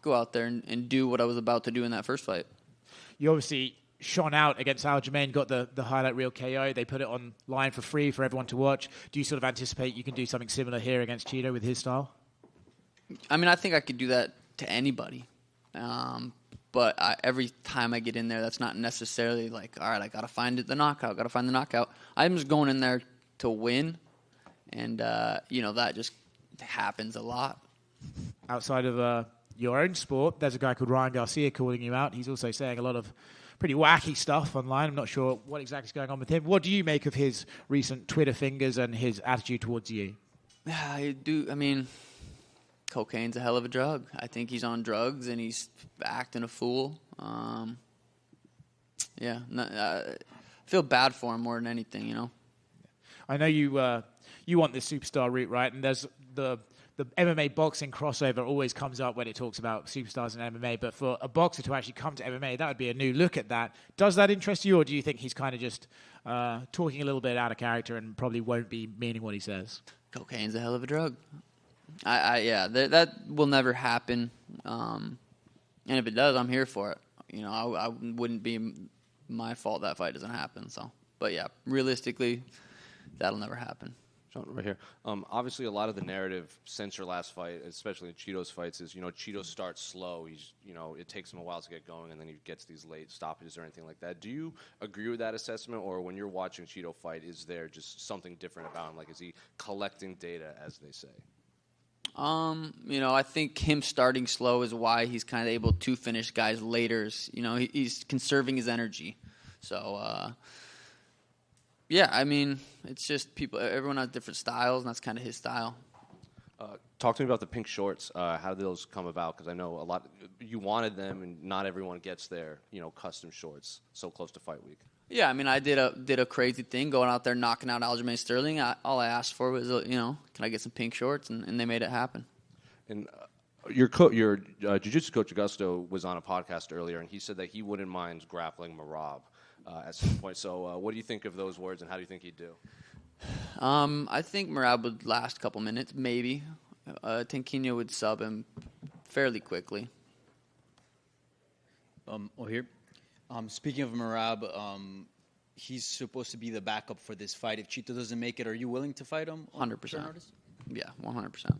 go out there and do what I was about to do in that first fight. You obviously shone out against Aljamain, got the highlight reel KO. They put it online for free for everyone to watch. Do you sort of anticipate you can do something similar here against Cheeto with his style? I mean, I think I could do that to anybody. But every time I get in there, that's not necessarily like, all right, I got to find the knockout. I'm just going in there to win. And, that just happens a lot. Outside of your own sport, there's a guy called Ryan Garcia calling you out. He's also saying a lot of pretty wacky stuff online. I'm not sure what exactly is going on with him. What do you make of his recent Twitter fingers and his attitude towards you? Yeah, I do. I mean, cocaine's a hell of a drug. I think he's on drugs and he's acting a fool. I feel bad for him more than anything, I know you want this superstar route, right? And there's the MMA boxing crossover always comes up when it talks about superstars in MMA, but for a boxer to actually come to MMA, that would be a new look at that. Does that interest you, or do you think he's kind of just talking a little bit out of character and probably won't be meaning what he says? Cocaine's a hell of a drug. That will never happen. And if it does, I'm here for it. I wouldn't be my fault that fight doesn't happen. So, but yeah, realistically, that'll never happen. Right here. Obviously, a lot of the narrative since your last fight, especially in Cheeto's fights, is Cheeto starts slow. He's it takes him a while to get going, and then he gets these late stoppages or anything like that. Do you agree with that assessment, or when you're watching Cheeto fight, is there just something different about him? Like, is he collecting data, as they say? I think him starting slow is why he's kind of able to finish guys later. He's conserving his energy. So. Yeah, I mean, it's just everyone has different styles, and that's kind of his style. Talk to me about the pink shorts. How did those come about? Because I know you wanted them, and not everyone gets their, custom shorts so close to fight week. Yeah, I mean, I did a crazy thing going out there knocking out Aljamain Sterling. All I asked for was, can I get some pink shorts, and they made it happen. And your jiu-jitsu coach Augusto was on a podcast earlier, and he said that he wouldn't mind grappling Merab at some point. So what do you think of those words, and how do you think he'd do? I think Merab would last a couple minutes, maybe. Tanquinho would sub him fairly quickly. Here. Speaking of Merab, he's supposed to be the backup for this fight. If Cheeto doesn't make it, are you willing to fight him? 100%. Yeah, 100%.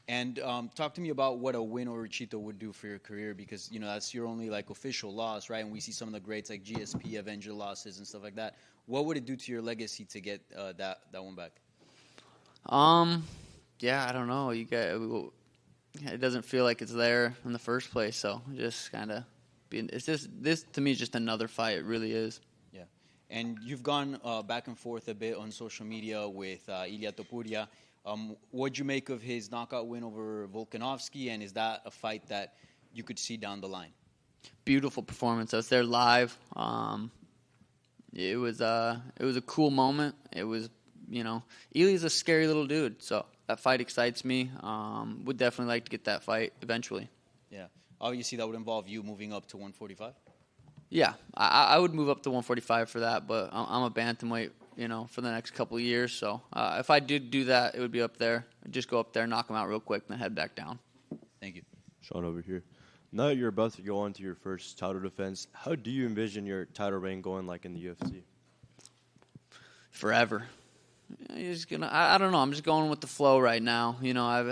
And talk to me about what a win over Cheeto would do for your career, because that's your only official loss, right? And we see some of the greats like GSP avenge losses and stuff like that. What would it do to your legacy to get that one back? Yeah, I don't know. It doesn't feel like it's there in the first place, so just kind of this to me is just another fight. It really is. Yeah, and you've gone back and forth a bit on social media with Ilia Topuria. What'd you make of his knockout win over Volkanovski, and is that a fight that you could see down the line? Beautiful performance. I was there live. It was a cool moment. It was, Ili's a scary little dude, so that fight excites me. Would definitely like to get that fight eventually. Yeah. Obviously, that would involve you moving up to 145? Yeah, I would move up to 145 for that, but I'm a bantamweight, for the next couple of years. So if I did do that, it would be up there. I'd just go up there, knock him out real quick, and then head back down. Thank you. Sean over here. Now that you're about to go on to your first title defense, how do you envision your title reign going in the UFC? Forever. I don't know. I'm just going with the flow right now.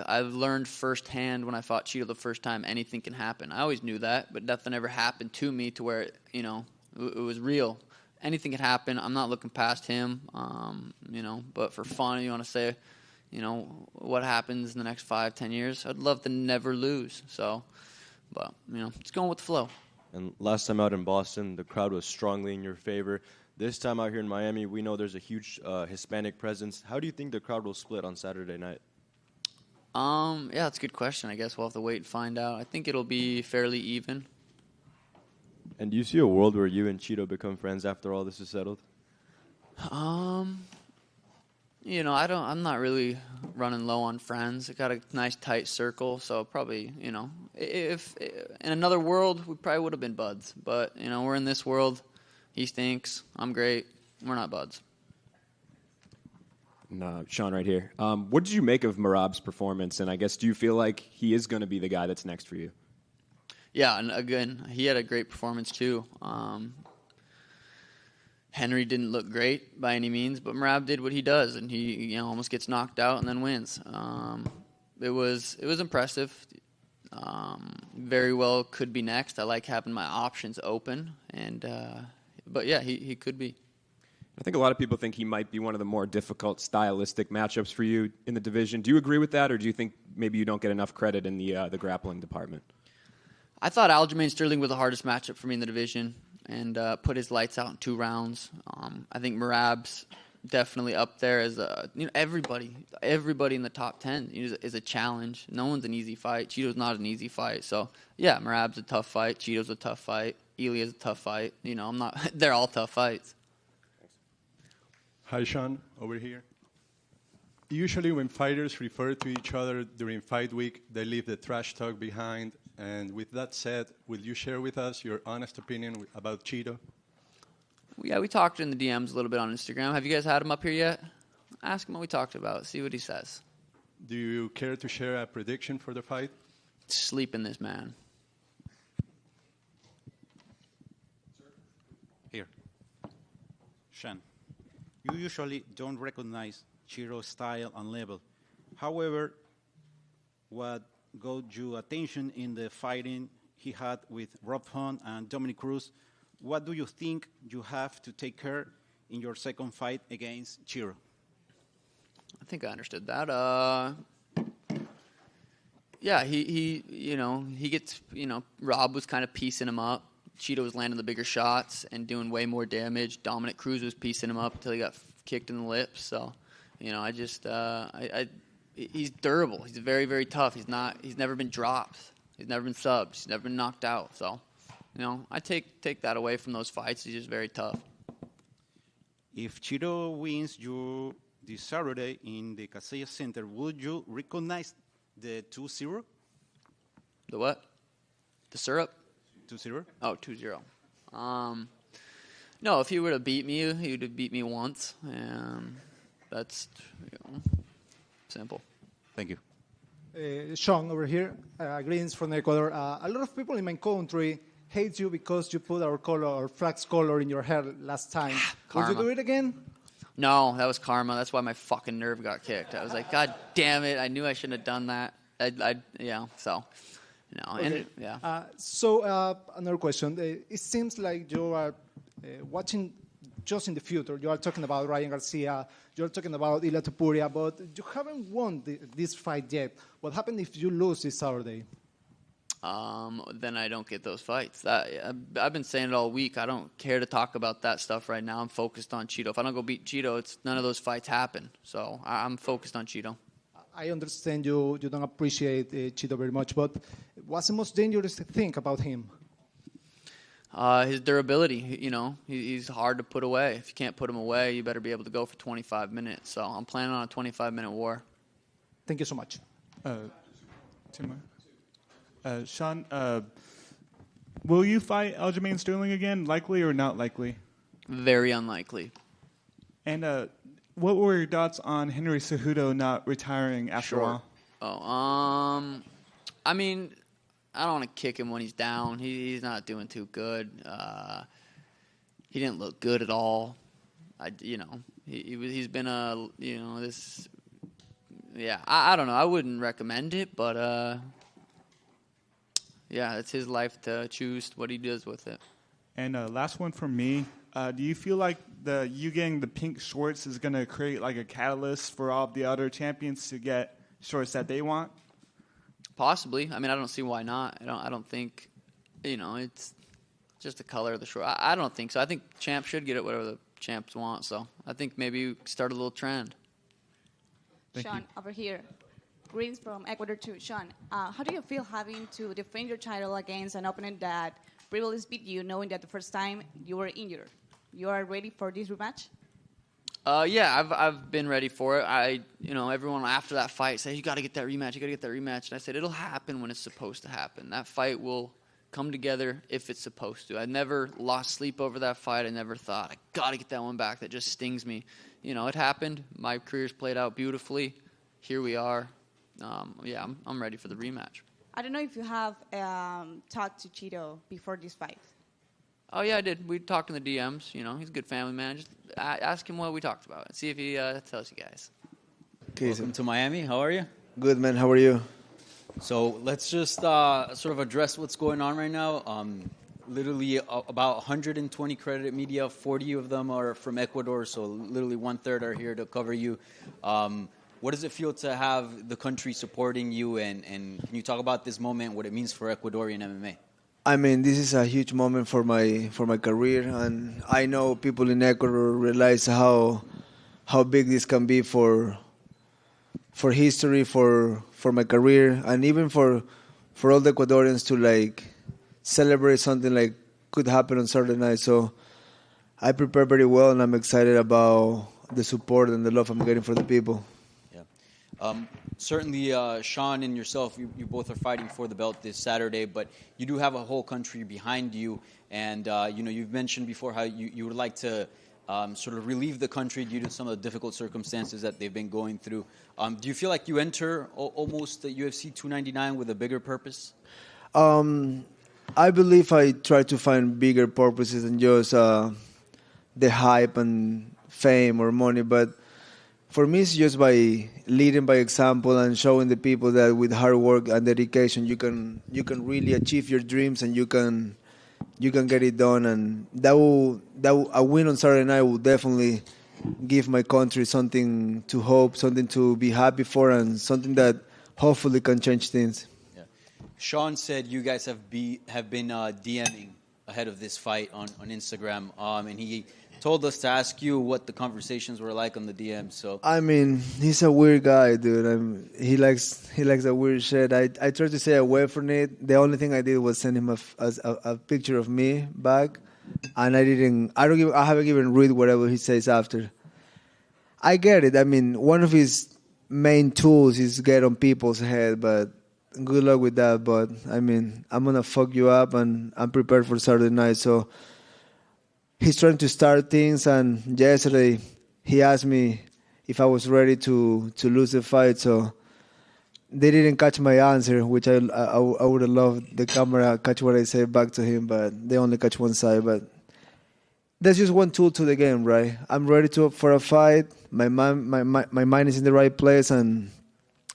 I've learned firsthand when I fought Cheeto the first time, anything can happen. I always knew that, but nothing ever happened to me to where, it was real. Anything could happen. I'm not looking past him, but for fun, you want to say, what happens in the next 5-10 years? I'd love to never lose. So But, it's going with the flow. And last time out in Boston, the crowd was strongly in your favor. This time out here in Miami, we know there's a huge Hispanic presence. How do you think the crowd will split on Saturday night? Yeah, that's a good question. I guess we'll have to wait and find out. I think it'll be fairly even. And do you see a world where you and Cheeto become friends after all this is settled? I'm not really running low on friends. I got a nice tight circle, so probably, if in another world we probably would have been buds. But we're in this world. He stinks. I'm great. We're not buds. Sean, right here. What did you make of Merab's performance? And I guess, do you feel like he is going to be the guy that's next for you? Yeah, and again, he had a great performance too. Henry didn't look great by any means, but Merab did what he does, and he almost gets knocked out and then wins. It was impressive. Very well could be next. I like having my options open, but yeah, he could be. I think a lot of people think he might be one of the more difficult stylistic matchups for you in the division. Do you agree with that, or do you think maybe you don't get enough credit in the grappling department? I thought Aljamain Sterling was the hardest matchup for me in the division, and put his lights out in 2 rounds. I think Merab's definitely up there as everybody in the top 10 is a challenge. No one's an easy fight. Cheeto's not an easy fight. So yeah, Merab's a tough fight. Cheeto's a tough fight. Elia's a tough fight. They're all tough fights. Hi, Sean, over here. Usually when fighters refer to each other during fight week, they leave the trash talk behind. And with that said, will you share with us your honest opinion about Cheeto? Yeah, we talked in the DMs a little bit on Instagram. Have you guys had him up here yet? Ask him what we talked about. See what he says. Do you care to share a prediction for the fight? Sleep in this man. Here. Sean, you usually don't recognize Cheeto's style and level. However, what got your attention in the fighting he had with Rob Font and Dominic Cruz, what do you think you have to take care in your second fight against Cheeto? I think I understood that. Yeah, he gets, Rob was kind of piecing him up. Cheeto was landing the bigger shots and doing way more damage. Dominic Cruz was piecing him up until he got kicked in the lips. So, he's durable. He's very, very tough. He's never been dropped. He's never been subbed. He's never been knocked out. So, I take that away from those fights. He's just very tough. If Cheeto wins you this Saturday in the Casella Center, would you recognize the 2-0? The what? The syrup? 2-0? Oh, 2-0. No, if he would have beat me, he would have beat me once. And that's simple. Thank you. Sean, over here, greetings from Ecuador. A lot of people in my country hate you because you put our color, our flag's color in your hair last time. Would you do it again? No, that was karma. That's why my fucking nerve got kicked. I was like, God damn it. I knew I shouldn't have done that. No. Okay. And, yeah. So another question. It seems like you are watching just in the future. You are talking about Ryan Garcia. You're talking about Ilia Topuria, but you haven't won this fight yet. What happens if you lose this Saturday? Then I don't get those fights. I've been saying it all week. I don't care to talk about that stuff right now. I'm focused on Cheeto. If I don't go beat Cheeto, none of those fights happen. So I'm focused on Cheeto. I understand you don't appreciate Cheeto very much, but what's the most dangerous thing about him? His durability. He's hard to put away. If you can't put him away, you better be able to go for 25 minutes. So I'm planning on a 25-minute war. Thank you so much. Timur. Sean, will you fight Aljamain Sterling again? Likely or not likely? Very unlikely. And what were your thoughts on Henry Cejudo not retiring after a while? I mean, I don't want to kick him when he's down. He's not doing too good. He didn't look good at all. He's been this. Yeah, I don't know. I wouldn't recommend it, but yeah, it's his life to choose what he does with it. And last one from me. Do you feel like you getting the pink shorts is going to create like a catalyst for all of the other champions to get shorts that they want? Possibly. I mean, I don't see why not. I don't think, it's just the color of the short. I don't think so. I think champs should get it whatever the champs want. So I think maybe start a little trend. Sean, over here. Greetings from Ecuador too. Sean, how do you feel having to defend your title against an opponent that previously beat you, knowing that the first time you were injured? You are ready for this rematch? Yeah, I've been ready for it. Everyone after that fight said, you got to get that rematch. You got to get that rematch. And I said, it'll happen when it's supposed to happen. That fight will come together if it's supposed to. I never lost sleep over that fight. I never thought, I got to get that one back. That just stings me. It happened. My career's played out beautifully. Here we are. I'm ready for the rematch. I don't know if you have talked to Chito before this fight. Oh, yeah, I did. We talked in the DMs. He's a good family man. Just ask him what we talked about and see if he tells you guys. Welcome to Miami. How are you? Good, man. How are you? So let's just sort of address what's going on right now. Literally about 120 credited media, 40 of them are from Ecuador, so literally 1/3 are here to cover you. What does it feel to have the country supporting you, and can you talk about this moment, what it means for Ecuadorian MMA? I mean, this is a huge moment for my career, and I know people in Ecuador realize how big this can be for history, for my career, and even for all the Ecuadorians to celebrate something like could happen on Saturday night. So I prepare very well, and I'm excited about the support and the love I'm getting for the people. Certainly, Sean and yourself, you both are fighting for the belt this Saturday, but you do have a whole country behind you, and you've mentioned before how you would like to sort of relieve the country due to some of the difficult circumstances that they've been going through. Do you feel like you enter almost the UFC 299 with a bigger purpose? I believe I try to find bigger purposes than just the hype and fame or money, but for me, it's just by leading by example and showing the people that with hard work and dedication, you can really achieve your dreams and you can get it done. And a win on Saturday night will definitely give my country something to hope, something to be happy for, and something that hopefully can change things. Yeah. Sean said you guys have been DMing ahead of this fight on Instagram, and he told us to ask you what the conversations were like on the DM. So I mean, he's a weird guy, dude. He likes that weird shit. I tried to stay away from it. The only thing I did was send him a picture of me back, and I haven't even read whatever he says after. I get it. I mean, one of his main tools is get on people's head, but good luck with that. But I mean, I'm gonna fuck you up, and I'm prepared for Saturday night. So he's trying to start things, and yesterday he asked me if I was ready to lose the fight. So they didn't catch my answer, which I would have loved the camera catch what I say back to him, but they only catch one side. But that's just one tool to the game, right? I'm ready for a fight. My mind is in the right place, and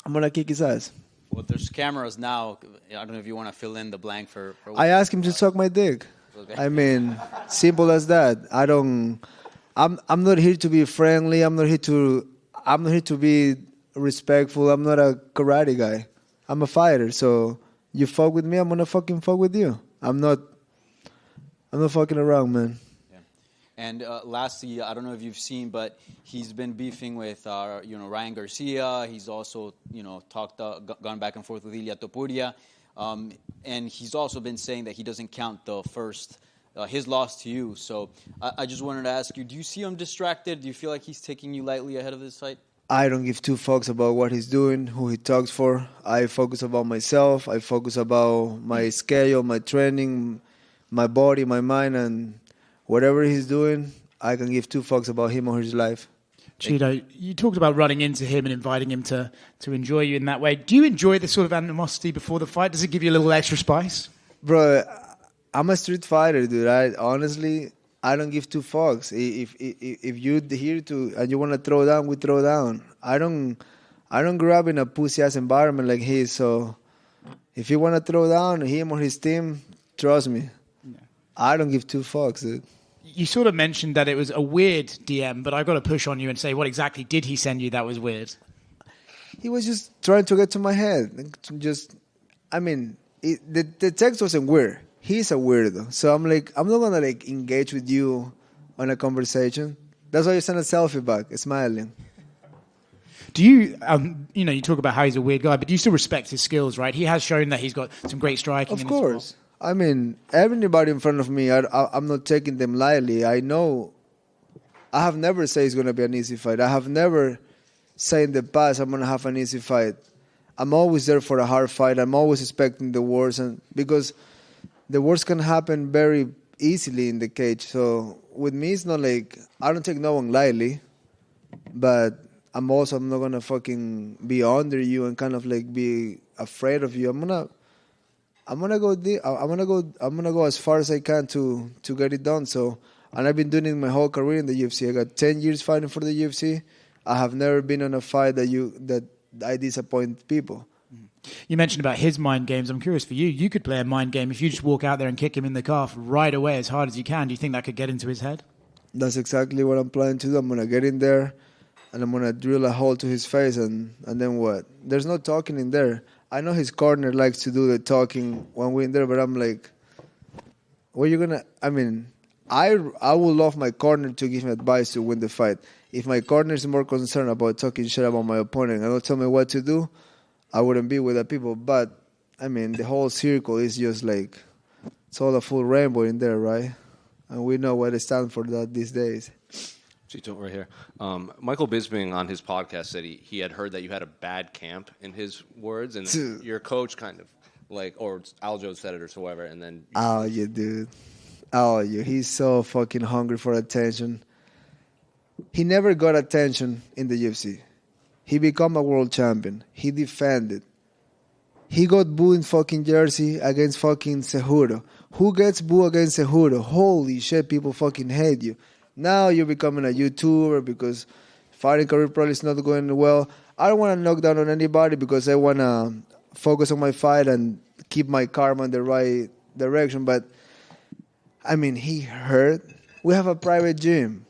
I'm gonna kick his ass. Well, there's cameras now. I don't know if you want to fill in the blank for I asked him to suck my dick. Okay. I mean, simple as that. I'm not here to be friendly. I'm not here to be respectful. I'm not a karate guy. I'm a fighter. So you fuck with me, I'm gonna fucking fuck with you. I'm not fucking around, man. Yeah. And lastly, I don't know if you've seen, but he's been beefing with Ryan Garcia. He's also gone back and forth with Ilia Topuria. And he's also been saying that he doesn't count the first, his loss to you. So I just wanted to ask you, do you see him distracted? Do you feel like he's taking you lightly ahead of this fight? I don't give two fucks about what he's doing, who he talks for. I focus about myself. I focus about my schedule, my training, my body, my mind, and whatever he's doing, I can give two fucks about him or his life. Chito, you talked about running into him and inviting him to enjoy you in that way. Do you enjoy this sort of animosity before the fight? Does it give you a little extra spice? Bro, I'm a street fighter, dude. I don't give two fucks. If you're here and you want to throw down, we throw down. I don't grow up in a pussy ass environment like his. So if you want to throw down him or his team, trust me, I don't give two fucks, dude. You sort of mentioned that it was a weird DM, but I've got to push on you and say, what exactly did he send you that was weird? He was just trying to get to my head. Just I mean, the text wasn't weird. He's a weirdo. So I'm like, I'm not gonna like engage with you on a conversation. That's why you send a selfie back, smiling. Do you, you talk about how he's a weird guy, but do you still respect his skills, right? He has shown that he's got some great striking. Of course. I mean, everybody in front of me, I'm not taking them lightly. I know I have never said it's going to be an easy fight. I have never said in the past I'm going to have an easy fight. I'm always there for a hard fight. I'm always expecting the worst, and because the worst can happen very easily in the cage. So with me, it's not like I don't take no one lightly, but I'm not gonna fucking be under you and kind of like be afraid of you. I'm gonna go as far as I can to get it done. So, and I've been doing it my whole career in the UFC. I got 10 years fighting for the UFC. I have never been on a fight that I disappoint people. You mentioned about his mind games. I'm curious for you. You could play a mind game if you just walk out there and kick him in the calf right away as hard as you can. Do you think that could get into his head? That's exactly what I'm planning to do. I'm gonna get in there and I'm gonna drill a hole to his face, and then what? There's no talking in there. I know his corner likes to do the talking when we're in there, but I'm like, what are you gonna? I mean, I would love my corner to give me advice to win the fight. If my corner is more concerned about talking shit about my opponent and don't tell me what to do, I wouldn't be with the people. But I mean, the whole circle is just like, it's all a full rainbow in there, right? And we know what it stands for that these days. Chito, right here. Michael Bisping on his podcast said he had heard that you had a bad camp, in his words, and your coach kind of like, or Aljo said it or so whatever, and then. Oh, yeah, dude. Oh, yeah. He's so fucking hungry for attention. He never got attention in the UFC. He became a world champion. He defended. He got booed in fucking Jersey against fucking Cejudo. Who gets booed against Cejudo? Holy shit, people fucking hate you. Now you're becoming a YouTuber because fighting career probably is not going well. I don't want to knock down on anybody because I want to focus on my fight and keep my karma in the right direction. But, I mean, he hurt. We have a private gym.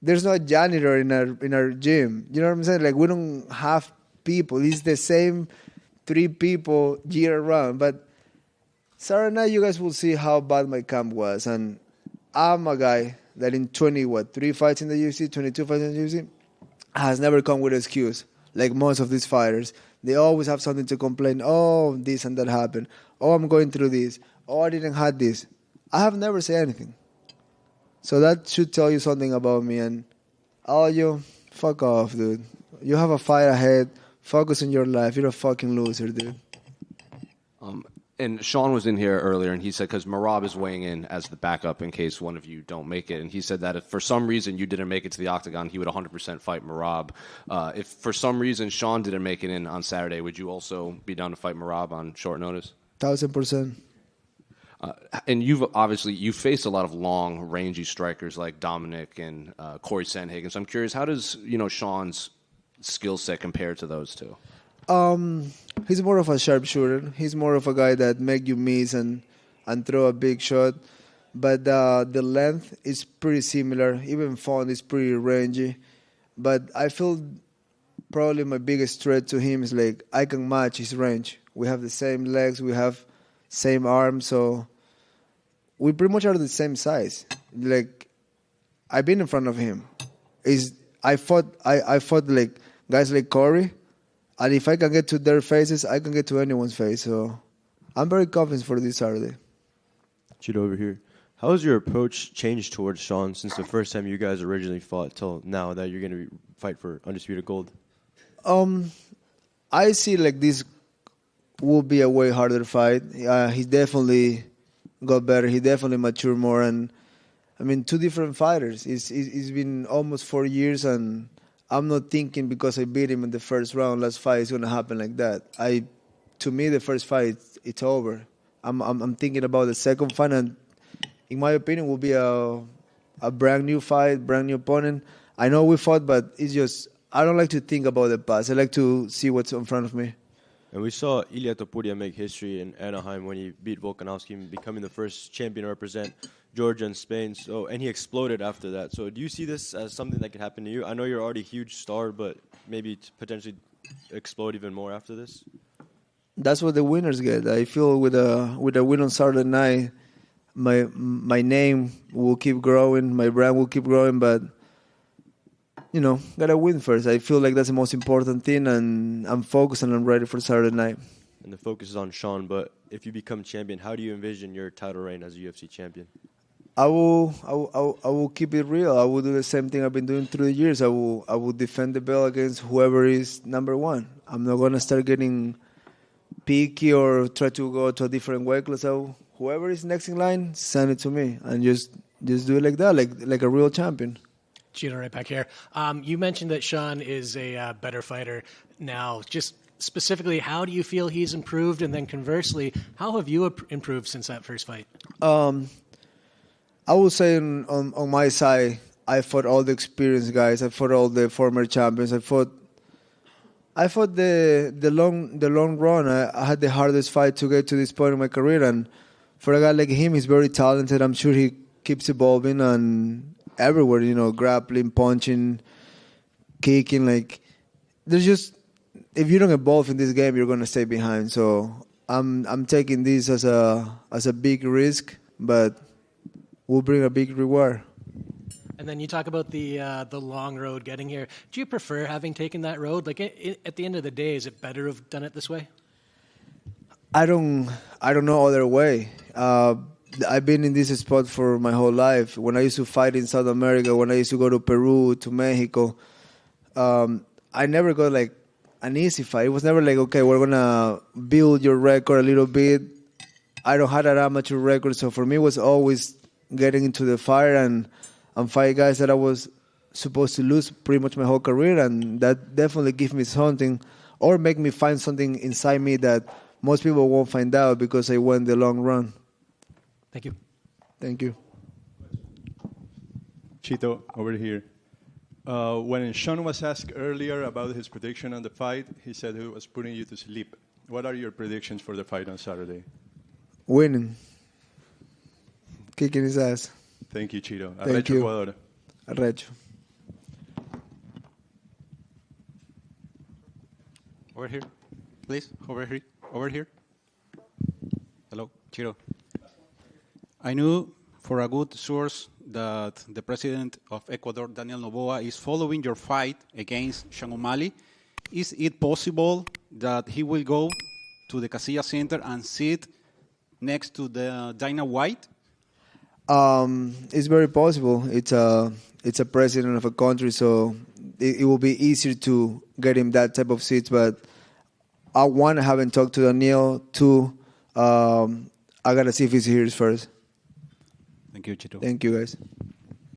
There's no janitor in our gym. You know what I'm saying? Like, we don't have people. It's the same 3 people year round. But Saturday night, you guys will see how bad my camp was. And I'm a guy that in 3 fights in the UFC, 22 fights in the UFC, has never come with an excuse. Like most of these fighters. They always have something to complain. Oh, this and that happened. Oh, I'm going through this. Oh, I didn't have this. I have never said anything. So that should tell you something about me. And all you, fuck off, dude. You have a fight ahead. Focus on your life. You're a fucking loser, dude. And Sean was in here earlier, and he said, because Merab is weighing in as the backup in case one of you don't make it, and he said that if for some reason you didn't make it to the octagon, he would 100% fight Merab. If for some reason Sean didn't make it in on Saturday, would you also be down to fight Merab on short notice? 1000%. And you faced a lot of long, rangy strikers like Dominic and Corey Sandhagen. So I'm curious, how does Sean's skill set compare to those two? He's more of a sharpshooter. He's more of a guy that make you miss and throw a big shot. But the length is pretty similar. Even Font is pretty rangy. But I feel probably my biggest threat to him is like I can match his range. We have the same legs. We have same arms. So we pretty much are the same size. Like I've been in front of him. I fought like guys like Corey. And if I can get to their faces, I can get to anyone's face. So I'm very confident for this Saturday. Chito over here. How has your approach changed towards Sean since the first time you guys originally fought till now that you're going to fight for Undisputed Gold? I see like this will be a way harder fight. He definitely got better. He definitely matured more. And I mean, 2 different fighters. It's been almost 4 years, and I'm not thinking because I beat him in the first round, last fight, it's going to happen like that. To me, the first fight, it's over. I'm thinking about the second fight, and in my opinion, will be a brand new fight, brand new opponent. I know we fought, but it's just, I don't like to think about the past. I like to see what's in front of me. And we saw Ilia Topuria make history in Anaheim when he beat Volkanovski, becoming the first champion to represent Georgia and Spain. And he exploded after that. So do you see this as something that could happen to you? I know you're already a huge star, but maybe potentially explode even more after this? that's what the winners get. I feel with a win on Saturday night, my name will keep growing, my brand will keep growing, but gotta win first. I feel like that's the most important thing, and I'm focused and I'm ready for Saturday night. And the focus is on Sean, but if you become champion, how do you envision your title reign as a UFC champion? I will keep it real. I will do the same thing I've been doing through the years. I will defend the belt against whoever is number one. I'm not gonna start getting picky or try to go to a different weight class. Whoever is next in line, send it to me and just do it like that, like a real champion. Gino, right back here. You mentioned that Sean is a better fighter now. Just specifically, how do you feel he's improved? And then conversely, how have you improved since that first fight? I would say on my side, I fought all the experienced guys. I fought all the former champions. I fought the long run. I had the hardest fight to get to this point in my career, and for a guy like him, he's very talented. I'm sure he keeps evolving and everywhere, grappling, punching, kicking. Like, there's just, if you don't evolve in this game, you're gonna stay behind. So I'm taking this as a big risk, but will bring a big reward. And then you talk about the long road getting here. Do you prefer having taken that road? Like, at the end of the day, is it better to have done it this way? I don't know other way. I've been in this spot for my whole life. When I used to fight in South America, when I used to go to Peru, to Mexico, I never got like an easy fight. It was never like, okay, we're gonna build your record a little bit. I don't have an amateur record, so for me it was always getting into the fire and fight guys that I was supposed to lose pretty much my whole career, and that definitely gives me something or make me find something inside me that most people won't find out because I went the long run. Thank you. Thank you. Chito, over here. When Sean was asked earlier about his prediction on the fight, he said he was putting you to sleep. What are your predictions for the fight on Saturday? Winning. Kicking his ass. Thank you, Chito. Thank you. Ecuador. Arrecho. Over here, please. Over here. Over here. Hello, Chiro. I knew for a good source that the president of Ecuador, Daniel Noboa, is following your fight against Sean O'Malley. Is it possible that he will go to the Casilla Center and sit next to the Dana White? It's very possible. It's a president of a country, so it will be easier to get him that type of seats. But I haven't talked to Daniel. Two, I gotta see if he's here first. Thank you, Chito. Thank you, guys.